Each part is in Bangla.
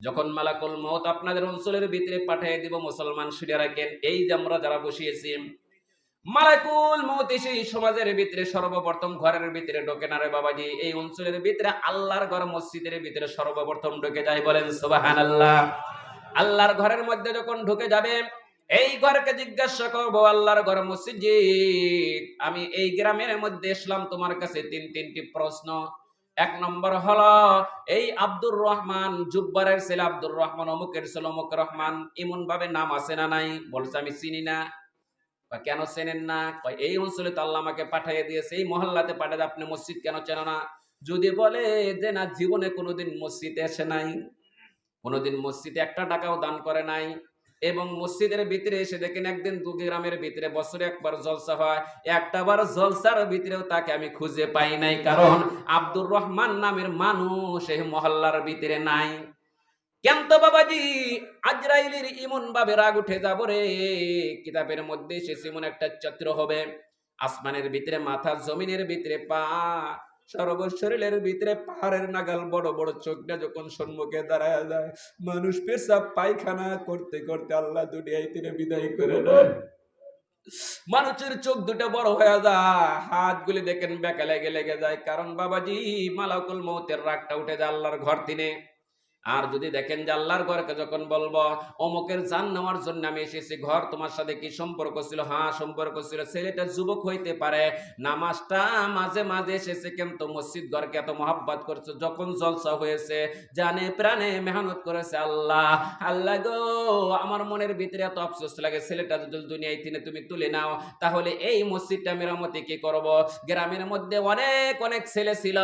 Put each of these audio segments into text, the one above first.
যখন মালাকুল মউত আপনাদের অঞ্চলের ভিতরে পাঠিয়ে দিব, মুসলমান শুনে রাখেন, এই যে আমরা যারা বসিয়েছি, মালাকুল মউত এসে এই সমাজের ভিতরে সর্বপ্রথম ঘরের ভিতরে ঢোকে না রে বাবাজি। এই অঞ্চলের ভিতরে আল্লাহর ঘর মসজিদের ভিতরে সর্বপ্রথম ঢুকে যায়, বলেন সুবহানাল্লাহ। আল্লাহর ঘরের মধ্যে যখন ঢুকে যাবে, এই ঘরকে জিজ্ঞাসা করবো, আল্লাহর ঘর মসজিদ, আমি এই গ্রামের মধ্যে এসলাম তোমার কাছে তিনটি প্রশ্ন। এক নম্বর হলো, এই আব্দুর রহমান জুব্বারের ছেলে আব্দুর রহমান, অমুকের ছেলে অমুক রহমান, এমন ভাবে নাম আছে না নাই? বলছে আমি চিনি না। কেন চেনেন না? এই অঞ্চলে তো আল্লাহ আমাকে পাঠিয়ে দিয়েছে, এই মহল্লাতে পাঠিয়ে, আপনি মসজিদ কেন চেন না? যদি বলে যে না, জীবনে কোনোদিন মসজিদে এসে নাই, কোনোদিন মসজিদে একটা টাকাও দান করে নাই, এবং মসজিদের ভিতরে এসে দেখেন একদিন দু গ্রামের ভিতরে বছরে একবার জলসা হয়, একটা বার জলসার ভিতরেও তাকে আমি খুঁজে পাই নাই, কারণ আব্দুর রহমান নামের মানুষ এই মহল্লার ভিতরে নাই। কেন তো বাবাজি, আজরাইলের ইমন ভাবে রাগ উঠে যাব রে। কিতাবের মধ্যে এসেছে এমন একটা চরিত্র হবে, আসমানের ভিতরে মাথা, জমিনের ভিতরে পা, সর্বশরীরের ভিতরে পাহাড়ের নাগাল বড় বড় চোখটা যখন সম্মুখে দাঁড়ায় যায়, মানুষ পেশাব পায়খানা করতে করতে আল্লাহ দুনিয়ায় তিনি বিদায় করে দেয়। মানুষের চোখ দুটো বড় হয়ে যায়, হাতগুলি দেখেন বেঁকা লেগে লেগে যায়, কারণ বাবাজি মালাকুল মউতের রাগটা উঠে যায় আল্লাহর ঘর দিনে। আর যদি দেখেন যে আল্লাহর ঘরকে যখন বলবো অমুকের জান নেওয়ার জন্য আমি এসেছি, ঘর তোমার সাথে কি সম্পর্ক ছিল? হ্যাঁ সম্পর্ক ছিল। ছেলেটা যুবক হইতে পারে, নামাজটা মাঝে মাঝে এসেছে, কিন্তু মসজিদ ঘরকে এত মহাব্বত করছে, যখন জলসা হয়েছে জানে প্রাণে মেহনত করেছে। আল্লাহ আল্লাহ গো, আমার মনের ভিতরে এত আফসোস লাগে, ছেলেটা যদি দুনিয়ায় তিনে তুমি তুলে নাও, তাহলে এই মসজিদটা মেরামতি কি করব? গ্রামের মধ্যে অনেক অনেক ছেলে ছিল,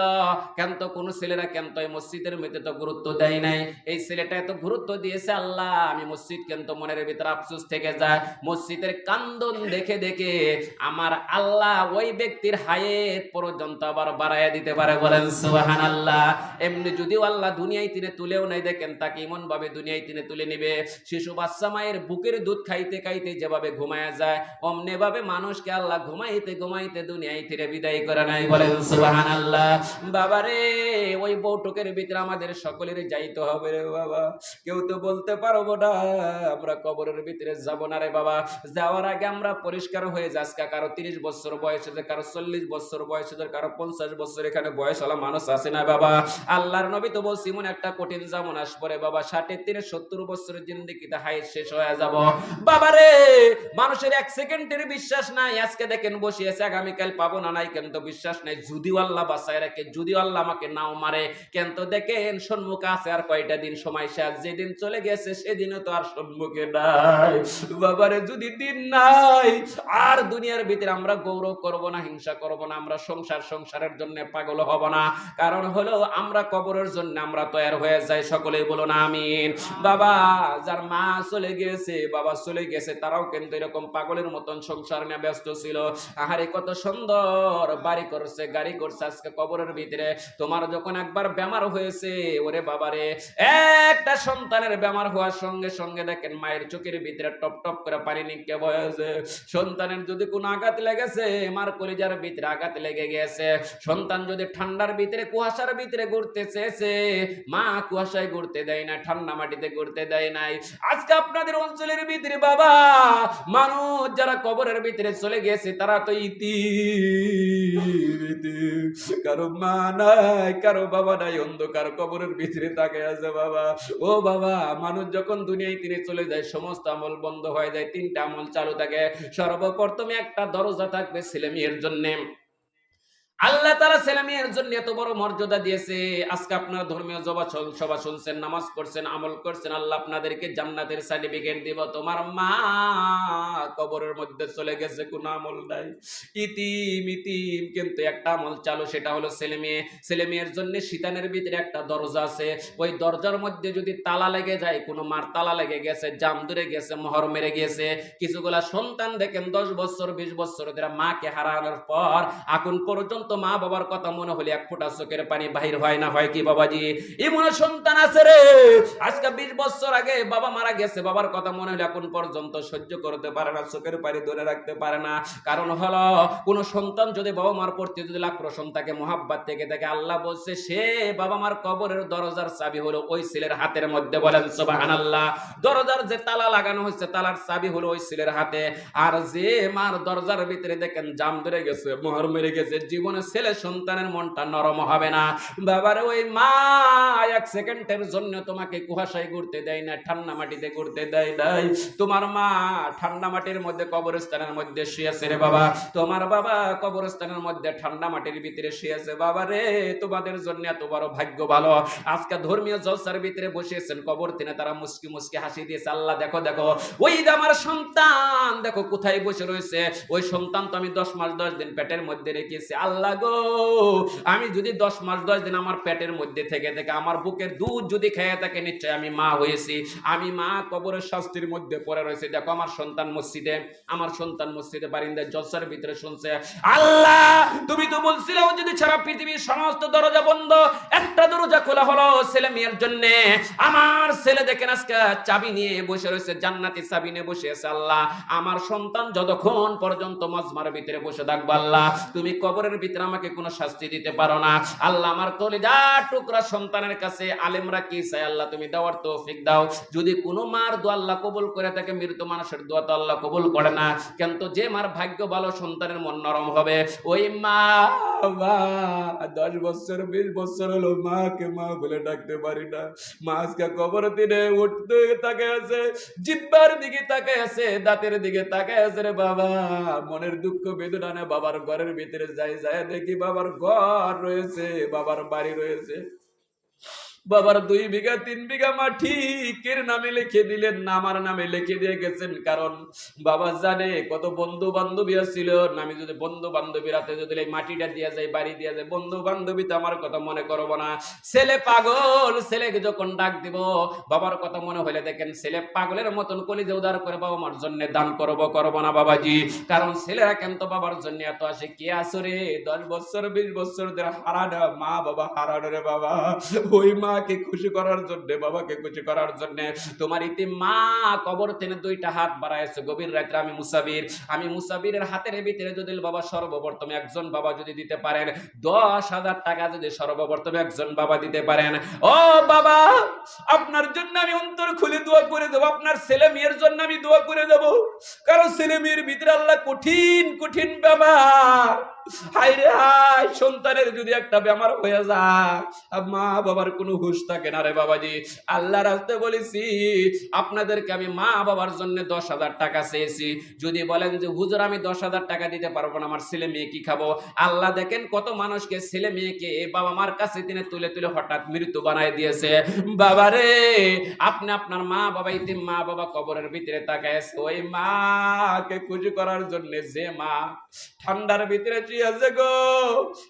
কিন্তু কোন ছেলেরা কিন্তু এই মসজিদের মধ্যে তো গুরুত্ব দেয় নাই, এই ছেলেটা এত গুরুত্ব দিয়েছে। আল্লাহ আমি মসজিদ কিন্তু মনের ভিতরে আফসোস থেকে যায়, মসজিদের কান্দন দেখে দেখে আমার আল্লাহ ওই ব্যক্তির হায়াত পর্যন্ত আবার বাড়াইয়া দিতে পারে, বলেন সুবহানাল্লাহ। এমনি যদিও আল্লাহ দুনিয়ায় তিনি তুলেও নাই, দেখেন তাকে এমন ভাবে দুনিয়ায় তিনি তুলে নিবে, শিশু বাচ্চা মায়ের বুকের দুধ খাইতে খাইতে যেভাবে ঘুমায়া যায়, অমনি ভাবে মানুষকে আল্লাহ ঘুমাইতে ঘুমাইতে দুনিয়ায় থেকে বিদায় করে নাই, বলেন সুবহানাল্লাহ। বাবারে, ওই বউটুকের ভিতরে আমাদের সকলের যাইতে হবে রে বাবা। কেউ তো বলতে পারবো না আমরা কবরের ভিতরে যাব না রে বাবা। যাওয়ার আগে আমরা পরিষ্কার হয়ে যাস, কারো 30 বছর বয়স হয়েছে, কারো 40 বছর বয়স হয়েছে, কারো 50 বছর এখানে বয়স হলো মানুষ আছে না বাবা? আল্লাহর নবী তো বলছি এমন একটা কঠিন জামান আসবে রে বাবা, 60 থেকে 70 বছরের জিন্দেগিতে হায়াত শেষ হয়ে যাব বাবারে। মানুষের এক সেকেন্ডের বিশ্বাস নাই, আজকে দেখেন বসে আছে, আগামীকাল পাবো না নাই, কিন্তু বিশ্বাস নাই। যদিও আল্লাহ বাঁচায় রাখে, যদিও আল্লাহ আমাকে নাও মারে, কিন্তু দেখেন সম্মুখে আছে আর কয়টা দিন সময় শেষ, যেদিন চলে গেছে সেদিনও তো আর সম্মুখে নাই বাবারে। যদি দিন নাই, আর দুনিয়ার ভিতরে আমরা গৌরব করব না, হিংসা করব না, আমরা সংসারের জন্য পাগল হব না, কারণ হলো আমরা কবরের জন্য আমরা তৈরি হয়ে যাই। সকলেই বলুন আমিন। বাবা যার মা চলে গেছে, বাবা চলে গেছে, তারাও কিন্তু এরকম পাগলের মতন সংসার নিয়ে ব্যস্ত ছিল। আহারে কত সুন্দর বাড়ি করছে, গাড়ি করছে, আজকে কবরের ভিতরে তোমার যখন একবার বেমার হয়েছে, ওরে বাবারে, একটা সন্তানের বেমার হওয়ার সঙ্গে সঙ্গে দেখেন মায়ের চোখের ভিতরে টপ টপ করে পানি নিকে বয়েছে। সন্তানের যদি কোনো আঘাত লেগেছে, মার কলিজার ভিতরে আঘাত লেগে গেছে। সন্তান যদি ঠান্ডার ভিতরে কুয়াশার ভিতরে ঘুরতে চেয়েছে, মা কুয়াশায় ঘুরতে দেয় না, ঠান্ডা মাটিতে ঘুরতে দেয় নাই। আজকে আপনাদের অঞ্চলের ভিতরে বাবা মানুষ যারা কবরের ভিতরে চলে গেছে, তারা তো কারো মা নাই, কারো বাবা নাই, অন্ধকার কবরের ভিতরে তাকিয়ে আছে বাবা। ও বাবা, মানুষ যখন দুনিয়ায় তিনি চলে যায়, সমস্ত আমল বন্ধ হয়ে যায়, তিনটা আমল চালু থাকে। সর্বপ্রথমে একটা দরজা থাকবে ছেলে মেয়ের জন্য। আল্লাহ তাআলা ছেলে মেয়ের জন্য এত বড় মর্যাদা দিয়েছে। আজকে আপনারা ধর্মীয় সভা শুনছেন, নামাজ পড়ছেন, আমল করছেন, আল্লাহ আপনাদেরকে জান্নাতের সার্টিফিকেট দিব। তোমার মা কবরের মধ্যে চলে গেছে, কোনো আমল নাই, ইতিম কিন্তু একটা আমল চালু, সেটা হলো ছেলে মেয়ে। ছেলে মেয়ের জন্য শয়তানের ভিতরে একটা দরজা আছে, ওই দরজার মধ্যে যদি তালা লেগে যায়, কোনো মার তালা লেগে গেছে, জাম ধরে গেছে, মোহর মেরে গেছে। কিছুগুলা সন্তান দেখেন 10 বছর 20 বছর ধরে মাকে হারানোর পর এখন পর্যন্ত পর্যন্ত মা বাবার কথা মনে হলে এক ফোঁটা চোখের পানি বাহির হয় না, হয় কি বাবাজি? এমন সন্তান আছে রে, আজকে 20 বছর আগে বাবা মারা গেছে, বাবার কথা মনে হলে এখন পর্যন্ত সহ্য করতে পারে না, চোখের পানি ধরে রাখতে পারে না। কারণ হলো কোন সন্তান যদি বাবা মার প্রতি যদি আক্রোশন থাকে, মোহাব্বত থেকে থাকে, আল্লাহ বলছে সে বাবা মার কবরের দরজার চাবি হলো ওই ছেলের হাতের মধ্যে। বলেন সুবহানাল্লাহ। দরজার যে তালা লাগানো হয়েছে, তালার চাবি হলো ওই ছেলের হাতে। আর যে মার দরজার ভিতরে দেখেন জাম ধরে গেছে, মোহর মেরে গেছে, জীবনে ছেলে সন্তানের মনটা নরম হবে না। বাবারে ওই মা এক সেকেন্ডের জন্য তোমাকে কুয়াশায় ঘুরতে দেয় না, ঠান্ডা মাটিতে ঘুরতে দেয় নাই। তোমার মা ঠান্ডা মাটির মধ্যে কবরস্থানের মধ্যে শুয়েছে রে বাবা, তোমার বাবা কবরস্থানের মধ্যে ঠান্ডা মাটির ভিতরে শুয়েছে। বাবা রে, তোমাদের জন্য এত বড় ভাগ্য ভালো, আজকে ধর্মীয় জলসার ভিতরে বসেছেন, কবর তিনে তারা মুস্কি মুস্কি হাসি দিয়েছে। আল্লাহ দেখো দেখো ওই যে আমার সন্তান দেখো কোথায় বসে রয়েছে, ওই সন্তান তো আমি 10 মাস 10 দিন পেটের মধ্যে রেখেছি। আল্লাহ গো, আমি যদি 10 মাস 10 দিন আমার পেটের মধ্যে থেকে আমার বুকের দুধ যদি খেয়ে থাকে, নিশ্চয় আমি মা হয়েছি। আমি মা কবরের শাস্তির মধ্যে পড়ে রয়েছে। দেখো আমার সন্তান মসজিদে বারিন্দায় জলসার ভিতরে শুনছে, আল্লাহ তুমি তো বলছিলে যদি সারা পৃথিবীর সমস্ত দরজা বন্ধ, একটা দরজা খোলা হলো ছেলে মেয়ের জন্য। আমার ছেলে দেখেন আজকে চাবি নিয়ে বসে রয়েছে, জান্নাতি চাবি নিয়ে বসে আছে। আল্লাহ আমার সন্তান যতক্ষণ পর্যন্ত মজমার ভিতরে বসে থাকবে, আল্লাহ তুমি কবরের ভিতরে আমাকে কোনো শাস্তি দিতে পারো না। আল্লাহ আমার কলিজা টুকরা সন্তানের কাছে আলেমরা কি চায়, আল্লাহ তুমি দেওয়ার তৌফিক দাও। যদি কোনো মার দোয়া আল্লাহ কবুল করে থাকে, মৃত মানুষের দোয়া তো আল্লাহ কবুল করে না, কিন্তু যে মার ভাগ্য ভালো সন্তানের মন নরম হবে, ওই মা 10 বছর 20 বছর হলো মাকে মা বলে ডাকতে পারি না। মা আজকে কবর দিনে উঠতে তাকে আছে, জিব্বার দিকে তাকে আছে, দাঁতের দিকে তাকে আছে রে বাবা। মনের দুঃখ বেদনা বাবার ঘরের ভিতরে যায় দেখি বাবার ঘর রয়েছে, বাবার বাড়ি রয়েছে, বাবার 2 বিঘা 3 বিঘা মাটি কের নামে লিখে দিলেন না, আমার নামে লিখে দিয়ে গেছেন। কারণ বাবা জানে কত বন্ধু বান্ধবী ছিল, আমি যদি বন্ধু বান্ধবী রাতে যদি এই মাটিটা দিয়া যায়, বাড়ি দিয়া যায়, বন্ধু বান্ধবী তো আমার কথা মনে করব না। ছেলে পাগল, ছেলেকে যখন ডাক দিব বাবার কথা মনে হলে দেখেন ছেলে পাগলের মতন কলিজা উদার করে বাবা মার জন্য দান করব না বাবাজি। কারণ ছেলেরা কেন তো বাবার জন্য এত আসে, কে আসরে 10 বছর 20 বছর ধরে হারানো মা বাবা হারানো রে বাবা। ওই মাকে খুশি করার জন্য, বাবাকে খুশি করার জন্য তোমার ইতি মা কবর থেকে 2টা হাত বাড়াইছে। গভীর রাতে আমি মুসাবিরের হাতের ভিতরে যদি বাবা সর্বপ্রথম একজন বাবা যদি দিতে পারেন 10,000 টাকা, যদি সর্বপ্রথম একজন বাবা দিতে পারেন, ও বাবা আপনার জন্য আমি অন্তর খুলে দোয়া করে দেব, আপনার ছেলে মেয়ের জন্য আমি দোয়া করে দেব। কারণ ছেলে মেয়ের ভিতরে আল্লাহ কঠিন কঠিন বাবা, হায়রে হায়, সন্তানের যদি একটা বেমার হয়ে যায়, মা বাবার কোনো হুঁশ থাকে না রে বাবাজি। আল্লাহ রাস্তায় বলেছি আপনাদেরকে আমি মা বাবার জন্য 10,000 টাকা চেয়েছি। যদি বলেন যে হুজুর আমি 10,000 টাকা দিতে পারবো না, আমার ছেলে মেয়ে কি খাবো? আল্লাহ দেখেন কত মানুষকে ছেলে মেয়েকে বাবা মার কাছে তিনি তুলে তুলে হঠাৎ মৃত্যু বানায় দিয়েছে। বাবারে আপনি আপনার মা বাবা ইতিম মা বাবা কবরের ভিতরে তাকাইছে, ওই মাকে খুশি করার জন্য যে মা ঠান্ডার ভিতরে শুয়েছে গো,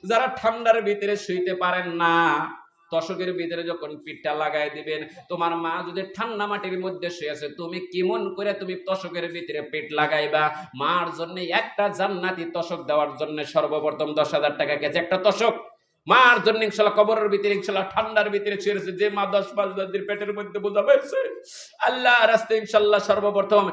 যারা ঠান্ডার ভিতরে শুইতে পারেন না, তশকের ভিতরে যখন পিঠটা লাগাই দিবেন, তোমার মা যদি ঠান্ডা মাটির মধ্যে শুয়েছে, তুমি কেমন করে তুমি তশকের ভিতরে পেট লাগাইবা? মার জন্য একটা জান্নাতি তশক দেওয়ার জন্য সর্বপ্রথম 10,000 টাকা গেছে, একটা তশক মার জন্য ইনশাআল্লাহ কবরের ভিতরে ইনশাআল্লাহ ঠান্ডার ভিতরে শুয়েছে। যে মা 10 মাস 10 দিন পেটের মধ্যে বোঝা হয়েছে, আল্লাহ রাস্তায় ইনশাআল্লাহ সর্বপ্রথম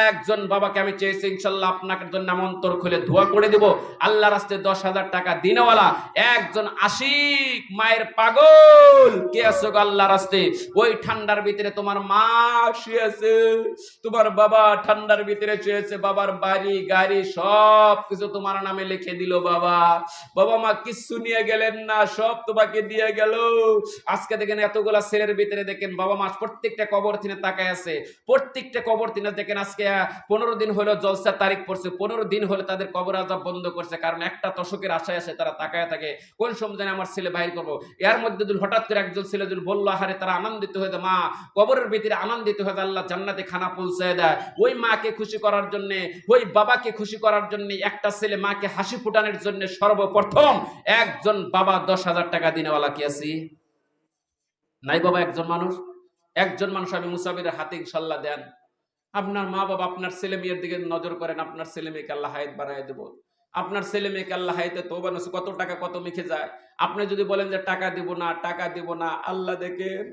একজন বাবাকে আমি চেয়েছি ইনশাআল্লাহ আপনার জন্য আমি অন্তর খুলে দোয়া করে দেব। আল্লাহ রাস্তায় 10,000 টাকা দিনওয়ালা একজন আশিক মায়ের পাগল কে আছে গো আল্লাহ রাস্তায়? ওই ঠান্ডার ভিতরে তোমার মা শুয়েছে, তোমার বাবা ঠান্ডার ভিতরে শুয়েছে, বাবার বাড়ি গাড়ি সব কিছু তোমার নামে লিখে দিল। বাবা মা কিছু নিয়ে গেলেন না, সব তোমাকে দিয়ে গেল। আজকে দেখেন এতগুলা ছেলের ভিতরে দেখেন বাবা মা প্রত্যেকটা কবর তিনে তাকায় আছে, প্রত্যেকটা কবর তিনে দেখেন আজকে 15 দিন হলো জলসার তারিখ পড়ছে, 15 দিন হলো তাদের কবর আযাব বন্ধ করছে। কারণ একটা তশকের আশায় আসে তারা তাকায় থাকে, কোন সময় জানি আমার ছেলে বাইর করবো। এর মধ্যে যদি হঠাৎ করে একজন ছেলে যদি বললো আহারে, তারা আনন্দিত হয়ে যায়, মা কবরের ভিতরে আনন্দিত হয়ে যায়, আল্লাহ জান্নাতে খানা পৌঁছায় দেয়। ওই মাকে খুশি করার জন্য, ওই বাবাকে খুশি করার জন্য একটা ছেলে মাকে হাসি ফুটানোর জন্য সর্বপ্রথম একজন বাবা 10,000 টাকা দিনেওয়ালা কি আছি নাই বাবা? একজন মানুষ আমি মুসাফিরের হাতে ইনশাআল্লাহ দেন। আপনার মা বাবা আপনার ছেলে মেয়ের দিকে নজর করেন, আপনার ছেলে মেয়েকে আল্লাহ হায়াত বাড়ায় দেব। আপনার ছেলে মেয়েকে আল্লাহ হায়াতে তওবা নসিব, কত টাকা কত মেখে যায়। আপনি যদি বলেন যে টাকা দিব না, টাকা দিব না, আল্লাহ দেখেন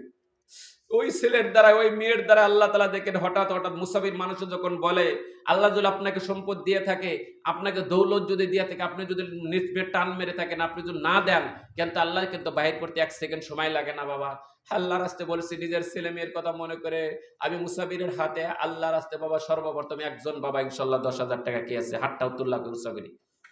ওই ছেলের দ্বারা ওই মেয়ের দ্বারা আল্লাহ তাআলা দেখেন হঠাৎ হঠাৎ মুসাফির মানুষ যখন বলে, আল্লাহ যদি আপনাকে সম্পদ দিয়ে থাকে, আপনাকে দৌলত যদি দিয়ে থাকে, আপনি যদি নিজ টান মেরে থাকেন, আপনি যদি না দেন, কিন্তু আল্লাহ কিন্তু বাহির করতে 1 সেকেন্ড সময় লাগে না বাবা। আল্লাহর রাস্তে বলেছি, নিজের ছেলে মেয়ের কথা মনে করে আমি মুসাফিরের হাতে আল্লাহর রাস্তে বাবা সর্বপ্রথম একজন বাবা ইনশাআল্লাহ 10,000 টাকা কি আছে হাতটা উত্তোল্লা করে উৎসাহ করি,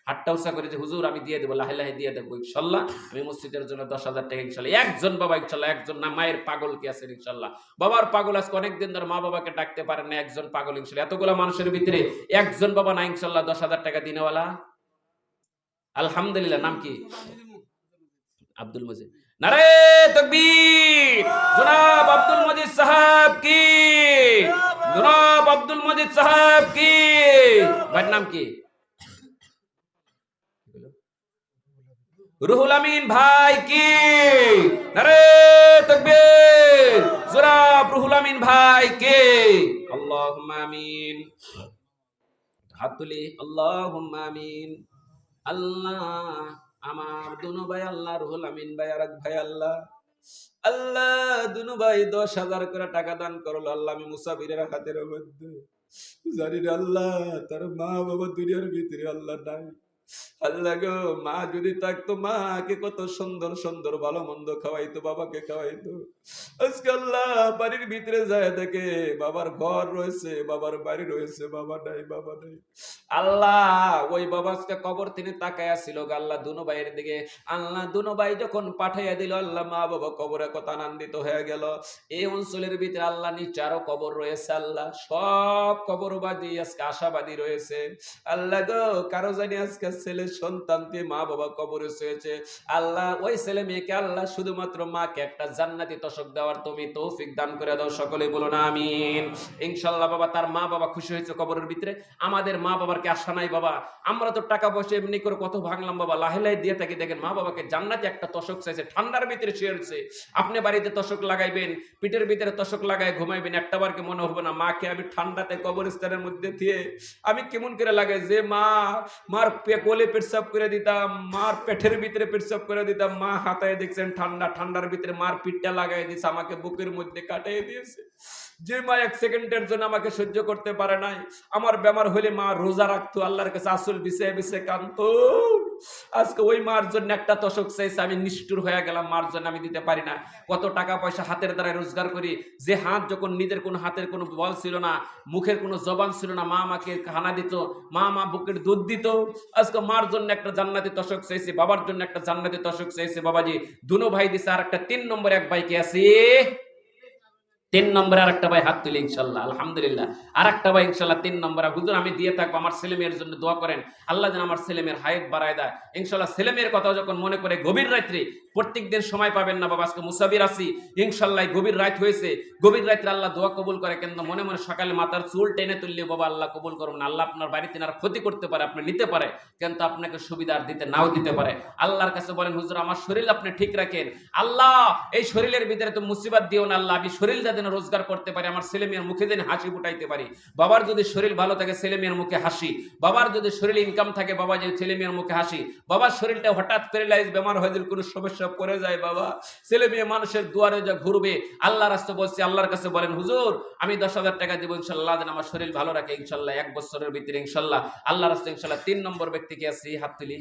হাতটা উৎসাহ করে যে হুজুর আমি দিয়ে দেবো, লাহে লাহে দিয়ে দেবো ইনশাআল্লাহ, আমি মসজিদের জন্য 10,000 টাকা ইনশাআল্লাহ। একজন বাবা ইনশাআল্লাহ, একজন না, মায়ের পাগল কি আছে ইনশাআল্লাহ, বাবার পাগল আজকে অনেকদিন ধরে মা বাবাকে ডাকতে পারেন না, একজন পাগল ইনশাআল্লাহ। এতগুলা মানুষের ভিতরে একজন বাবা না ইনশাআল্লাহ 10,000 টাকা দিনেওয়ালা। আলহামদুলিল্লাহ। নাম কি? আব্দুল মজিদ। নারে তাকবীর! জনাব আব্দুল মজিদ সাহেব কি, জনাব আব্দুল মজিদ সাহেব কি। ভাইয়ের নাম কি? রুহুল আমিন ভাই কি। নারে তাকবীর! জনাব রুহুল আমিন ভাই কে। আল্লাহুম্মা আমিন। হাত তুলি, আল্লাহুম্মা আমিন। আল্লাহ আমার দুনো ভাই আল্লাহ, রুহুল আমিন ভাই আর এক ভাই আল্লাহ, আল্লাহ দুনো ভাই 10,000 করে টাকা দান করলো আল্লাহ। আমি মুসাফিরের হাতের মধ্যে জানি না আল্লাহ তার মা বাবা দুনিয়ার ভিতরে আল্লাহ নাই। আল্লাহ গো, মা যদি থাকতো মাকে কত সুন্দর সুন্দর ভালো মন্দ খাওয়াইতো, বাবাকে খাওয়াইতো। আজকে আল্লাহ বাড়ির ভিতরে যায় দেখে বাবার ঘর রয়েছে, বাবার বাড়ি রয়েছে, বাবা নাই, বাবা নাই। আল্লাহ ওই বাবা আজকে কবর তিনি তাকায়া ছিল আল্লাহ দুনো ভাইয়ের দিকে। আল্লাহ দুনো ভাই যখন পাঠাইয়া দিল আল্লাহ, মা বাবা কবরে কত আনন্দিত হয়ে গেল। এই অঞ্চলের ভিতরে আল্লাহ নিচে আরো কবর রয়েছে আল্লাহ, সব কবরবাদী আজকে আশাবাদী রয়েছে। আল্লাহ গো, কারো জানি আজকে ছেলে সন্তান দিয়ে মা বাবা কবরে শুয়েছে আল্লাহ, ওই ছেলে মেয়েকে আল্লাহ শুধুমাত্র মাকে একটা জান্নাতি তোশক দেওয়ার তুমি তৌফিক দান করে দাও, সকলে বলুন আমিন। ইনশাআল্লাহ বাবা তার মা বাবা খুশি হয়েছে কবরের ভিতরে। আমাদের মা বাবার কি আশা নাই বাবা? আমরা তো টাকা পয়সা এমনি করে কত ভাঙলাম বাবা, লাহে লাহে দিয়ে থাকি। দেখেন মা বাবাকে জান্নাতি একটা তোশক চাইছে, ঠান্ডার ভিতরে শুয়ে রয়েছে। আপনি বাড়িতে তোশক লাগাইবেন, পিঠের ভিতরে তোশক লাগাই ঘুমাইবেন, একটা বারকে মনে হবে না মাকে আমি ঠান্ডাতে কবরস্থানের মধ্যে দিয়ে আমি কেমন করে লাগে যে মার কোলে পেটসাপ করে দিতাম, মার পেটের ভিতরে পেটসাপ করে দিতাম, মা হাতায় দেখছেন ঠান্ডার ভিতরে মার পিঠটা লাগাই দিয়েছে, আমাকে বুকের মধ্যে কাটিয়ে দিয়েছে। যে মা 1 সেকেন্ডের জন্য আমাকে সহ্য করতে পারে নাই, আমার বেমার হলে মা রোজা রাখতো, আল্লাহর কাছে আসল বিছায় বিছায় কাঁদতো। আজকে ওই মার জন্য একটা তোশক চাইছে, আমি নিষ্ঠুর হয়ে গেলাম, মার জন্য আমি দিতে পারি না। কত টাকা পয়সা হাতের দ্বারা রোজগার করি, যে হাত যখন নিজের কোনো হাতের কোনো বল ছিল না, মুখের কোনো জবান ছিল না, মা আমাকে খানা দিত, মা বুকের দুধ দিত। আজকে মার জন্য একটা জান্নাতি তোশক চাইছে, বাবার জন্য একটা জান্নাতি তোশক চাইছে। বাবাজি দুনো ভাই দিছে, আর একটা 3 নম্বর এক ভাই কে আছে? 3 নম্বরে আরেকটা ভাই হাত তুলে ইনশাআল্লাহ, আলহামদুলিল্লাহ। আরেকটা ভাই ইনশাআল্লাহ 3 নম্বরে, হুজুর আমি দিয়ে থাকবো, আমার ছেলে মেয়ের জন্য দোয়া করেন, আল্লাহ যেন আমার ছেলে মেয়ের হায়াত বাড়ায় দেয়। ইনশাআল্লাহ ছেলে মেয়ের কথা যখন মনে করে গভীর রাত্রে, প্রত্যেকদিন সময় পাবেন না বাবা, আজকে মুসাফির আছি ইনশাআল্লাহ, গভীর রাত হয়েছে, গভীর রাত্রে আল্লাহ দোয়া কবুল করে, কিন্তু মনে মনে সকালে মাথার চুল টেনে তুললে বাবা আল্লাহ কবুল করুন না। আল্লাহ আপনার বাড়িতে আর ক্ষতি করতে পারে, আপনি নিতে পারে, কিন্তু আপনাকে সুবিধা দিতে নাও দিতে পারে। আল্লাহর কাছে বলেন হুজুর আমার শরীর আপনি ঠিক রাখেন, আল্লাহ এই শরীরের ভিতরে তো মুসিবত দিও না আল্লাহ, আমি শরীর যেন রোজগার করতে পারি, আমার ছেলে মেয়ের মুখে যেন হাসি ফুটাইতে পারি। বাবার যদি শরীর ভালো থাকে ছেলে মেয়ের মুখে হাসি, বাবার যদি শরীর ইনকাম থাকে বাবা যে ছেলে মেয়ের মুখে হাসি। বাবার শরীরটা হঠাৎ প্যারালাইজ বেমার হয়ে যদি কোনো সমস্যা পড়ে যায় বাবা, ছেলে মেয়ে মানুষের দুয়ারে যা ঘুরবে। আল্লাহ রাস্তা বলছি, আল্লাহর কাছে বলেন হুজুর আমি 10,000 টাকা দিব ইনশাআল্লাহ, যেন আমার শরীর ভালো রাখে ইনশাআল্লাহ 1 বছরের ভিতরে ইনশাআল্লাহ। আল্লাহ রাস্তা ইনশাআল্লাহ। 3 নম্বর ব্যক্তি কি আছে? হাত তুলি।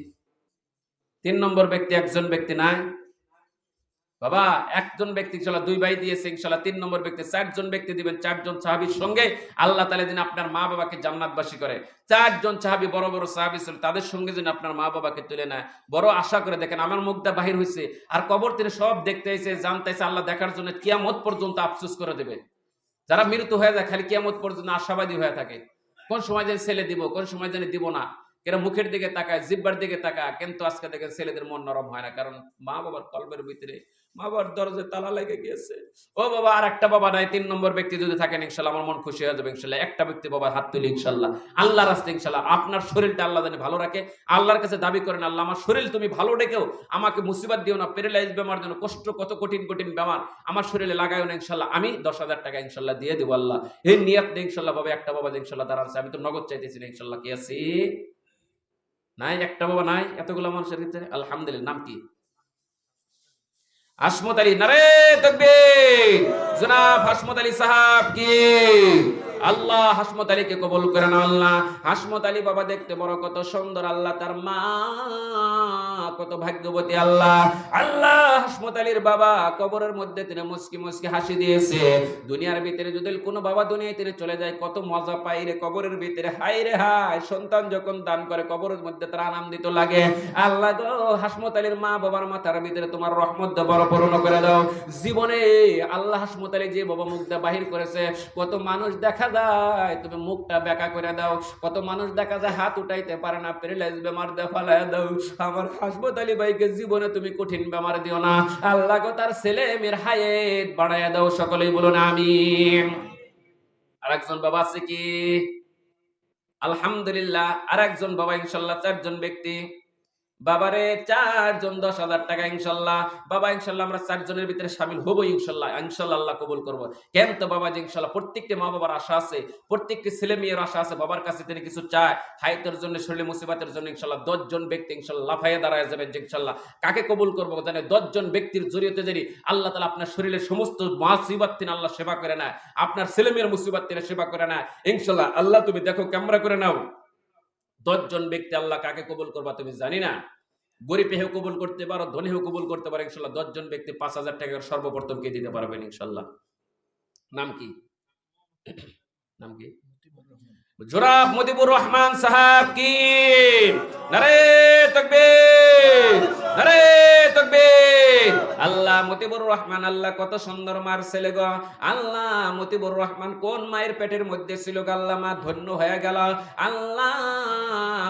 3 নম্বর ব্যক্তি একজন ব্যক্তি নাই বাবা, একজন ব্যক্তি ইনশাআল্লাহ, 2 ভাই দিয়েছে ইনশাআল্লাহ। 3 নম্বর ব্যক্তি 4 জন ব্যক্তি দিবেন, 4 জন সাহাবীর সঙ্গে আল্লাহ তাআলা যেন আপনার মা বাবাকে জান্নাতবাসী করে। 4 জন সাহাবী, বড় বড় সাহাবী ছিল, তাদের সঙ্গে যেন আপনার মা বাবাকে তুলে নেয়, বড় আশা করে। দেখেন আমার মুখটা বাহির হইছে, আর কবর তিনি সব দেখতে আইছে, জানতে আইছে, আল্লাহ দেখার জন্য কিয়ামত পর্যন্ত আফসোস করে দেবে। যারা মৃত্যু হয়ে যায় খালি কিয়ামত পর্যন্ত আশাবাদী হয়ে থাকে, কোন সময় যেন ছেলে দিব, কোন সময় যেন দিব না, এরা মুখের দিকে তাকায়, জিহ্বার দিকে তাকায়, কিন্তু আজকে দেখেন ছেলেদের মন নরম হয় না, কারণ মা বাবার কলবের ভিতরে মা বাবার দরজায় তালা লেগে গিয়েছে। ও বাবা আর একটা বাবা নাই, 3 নম্বর ব্যক্তি যদি থাকেন ইনশাআল্লাহ আমার মন খুশি হয়ে যাবে ইনশাআল্লাহ। একটা ব্যক্তি বাবা হাত তুলি ইনশাআল্লাহ, আল্লাহর রাস্তায় ইনশাআল্লাহ। আপনার শরীরটা আল্লাহ জানে ভালো রাখে, আল্লাহর কাছে দাবি করেন আল্লাহ আমার শরীর তুমি ভালো রেখেও আমাকে মুসিবত দিও না, প্যারালাইজ বেমার জন্য কষ্ট, কত কঠিন কঠিন বেমার আমার শরীরে লাগায়ও না ইনশাআল্লাহ। আমি 10,000 টাকা ইনশাআল্লাহ দিয়ে দেব আল্লাহ, এই নিয়ত নেই ইনশাআল্লাহ। বাবা একটা বাবা ইনশাআল্লাহ দাঁড়াচ্ছে, আমি তো নগদ চাইতেছি না ইনশাআল্লাহ। কি আছে? নাই, একটা বাবা নাই এতগুলো মানুষের ভিতরে? আলহামদুলিল্লাহ। নাম কি? হাসমত আলী। নারে তাকবীর। জনাব হাসমত আলী সাহাব কি? আল্লাহ হাসমত আলীকে কবুল করেন। আল্লাহ হাসমত আলী বাবা দেখতে বড় কত সুন্দর, আল্লাহ তার মা কত ভাগ্যবতী। আল্লাহ আল্লাহ হাসমত আলীর বাবা কবরের মধ্যে তিনি মুস্কি মুস্কি হাসি দিয়েছে। দুনিয়ার ভিতরে যদি কোনো বাবা দুনিয়ায় তিনি চলে যায় কত মজা পাই রে কবরের ভিতরে। হাই রে হাই, সন্তান যখন দান করে কবরের মধ্যে তার আনন্দিত লাগে। আল্লাহ গো হাসমত আলীর মা বাবার মাথার ভিতরে তোমার রহমত বড় পূর্ণ করে দাও। জীবনে আল্লাহ হাসমত আলী যে বাবা মুখটা বাহির করেছে, কত মানুষ দেখা যায় তুমি মুখটা বেঁকা করে দাও, কত মানুষ দেখা যায় হাত উঠাইতে পারে না, প্যারালাইজ বেমার দিয়ে ফালাইয়া দাও। আমার হাসমত আলী ভাইকে জীবনে তুমি কঠিন বেমার দিও না। আল্লাহ গো তার ছেলে মেয়ের হায়াত বাড়াইয়া দাও। সকলেই বলুন আমিন। আরেকজন বাবা আছে কি? আলহামদুলিল্লাহ। আরেকজন বাবা ইনশাআল্লাহ, চারজন ব্যক্তি বাবারে 4 জন 10,000 টাকা ইনশাআল্লাহ। বাবা ইনশাআল্লাহ আমরা 4 জনের ভিতরে শামিল হব ইনশাআল্লাহ। ইনশাআল্লাহ আল্লাহ কবুল করব। কেন তো বাবাজি ইনশাআল্লাহ প্রত্যেকটি মা বাবার আশা আছে, প্রত্যেকটি ছেলে মেয়ের আশা আছে, বাবার কাছে তিনি কিছু চায় হায়াতের জন্য, শরীরে মুসিবতের জন্য। ইনশাআল্লাহ 10 জন ব্যক্তি ইনশাআল্লাহ লাফায়ে দাঁড়ায় যাবেন যে ইনশাআল্লাহ কাকে কবুল করব জানে। 10 জন ব্যক্তির জরিয়তে যদি আল্লাহ তাআলা আপনার শরীরের সমস্ত মুসিবত তিনি আল্লাহ সেবা করে নেয়, আপনার ছেলে মেয়ের মুসিবত তিনি সেবা করে নেয় ইনশাআল্লাহ। আল্লাহ তুমি দেখো ক্যামেরা করে নাও 10 জন ব্যক্তি আল্লাহ কাকে কবুল করবা তুমি জানি না। গরিব হেও কবুল করতে পারো, ধনী হেও কবুল করতে পারো ইনশাআল্লাহ। 10 জন ব্যক্তি 5,000 টাকা সর্বপ্রথম কে দিতে পারবেন ইনশাআল্লাহ। নাম কি? নাম কি? জোরাব মতিবুর রহমান সাহাব কি? নারে তাকবীর, নারে তাকবীর। আল্লাহ মতিবুর রহমান, আল্লাহ কত সুন্দর মার ছেলে গো। আল্লাহ মতিবুর রহমান কোন মায়ের পেটের মধ্যে ছিল গো? আল্লাহ মা ধন্য হয়ে গেল। আল্লাহ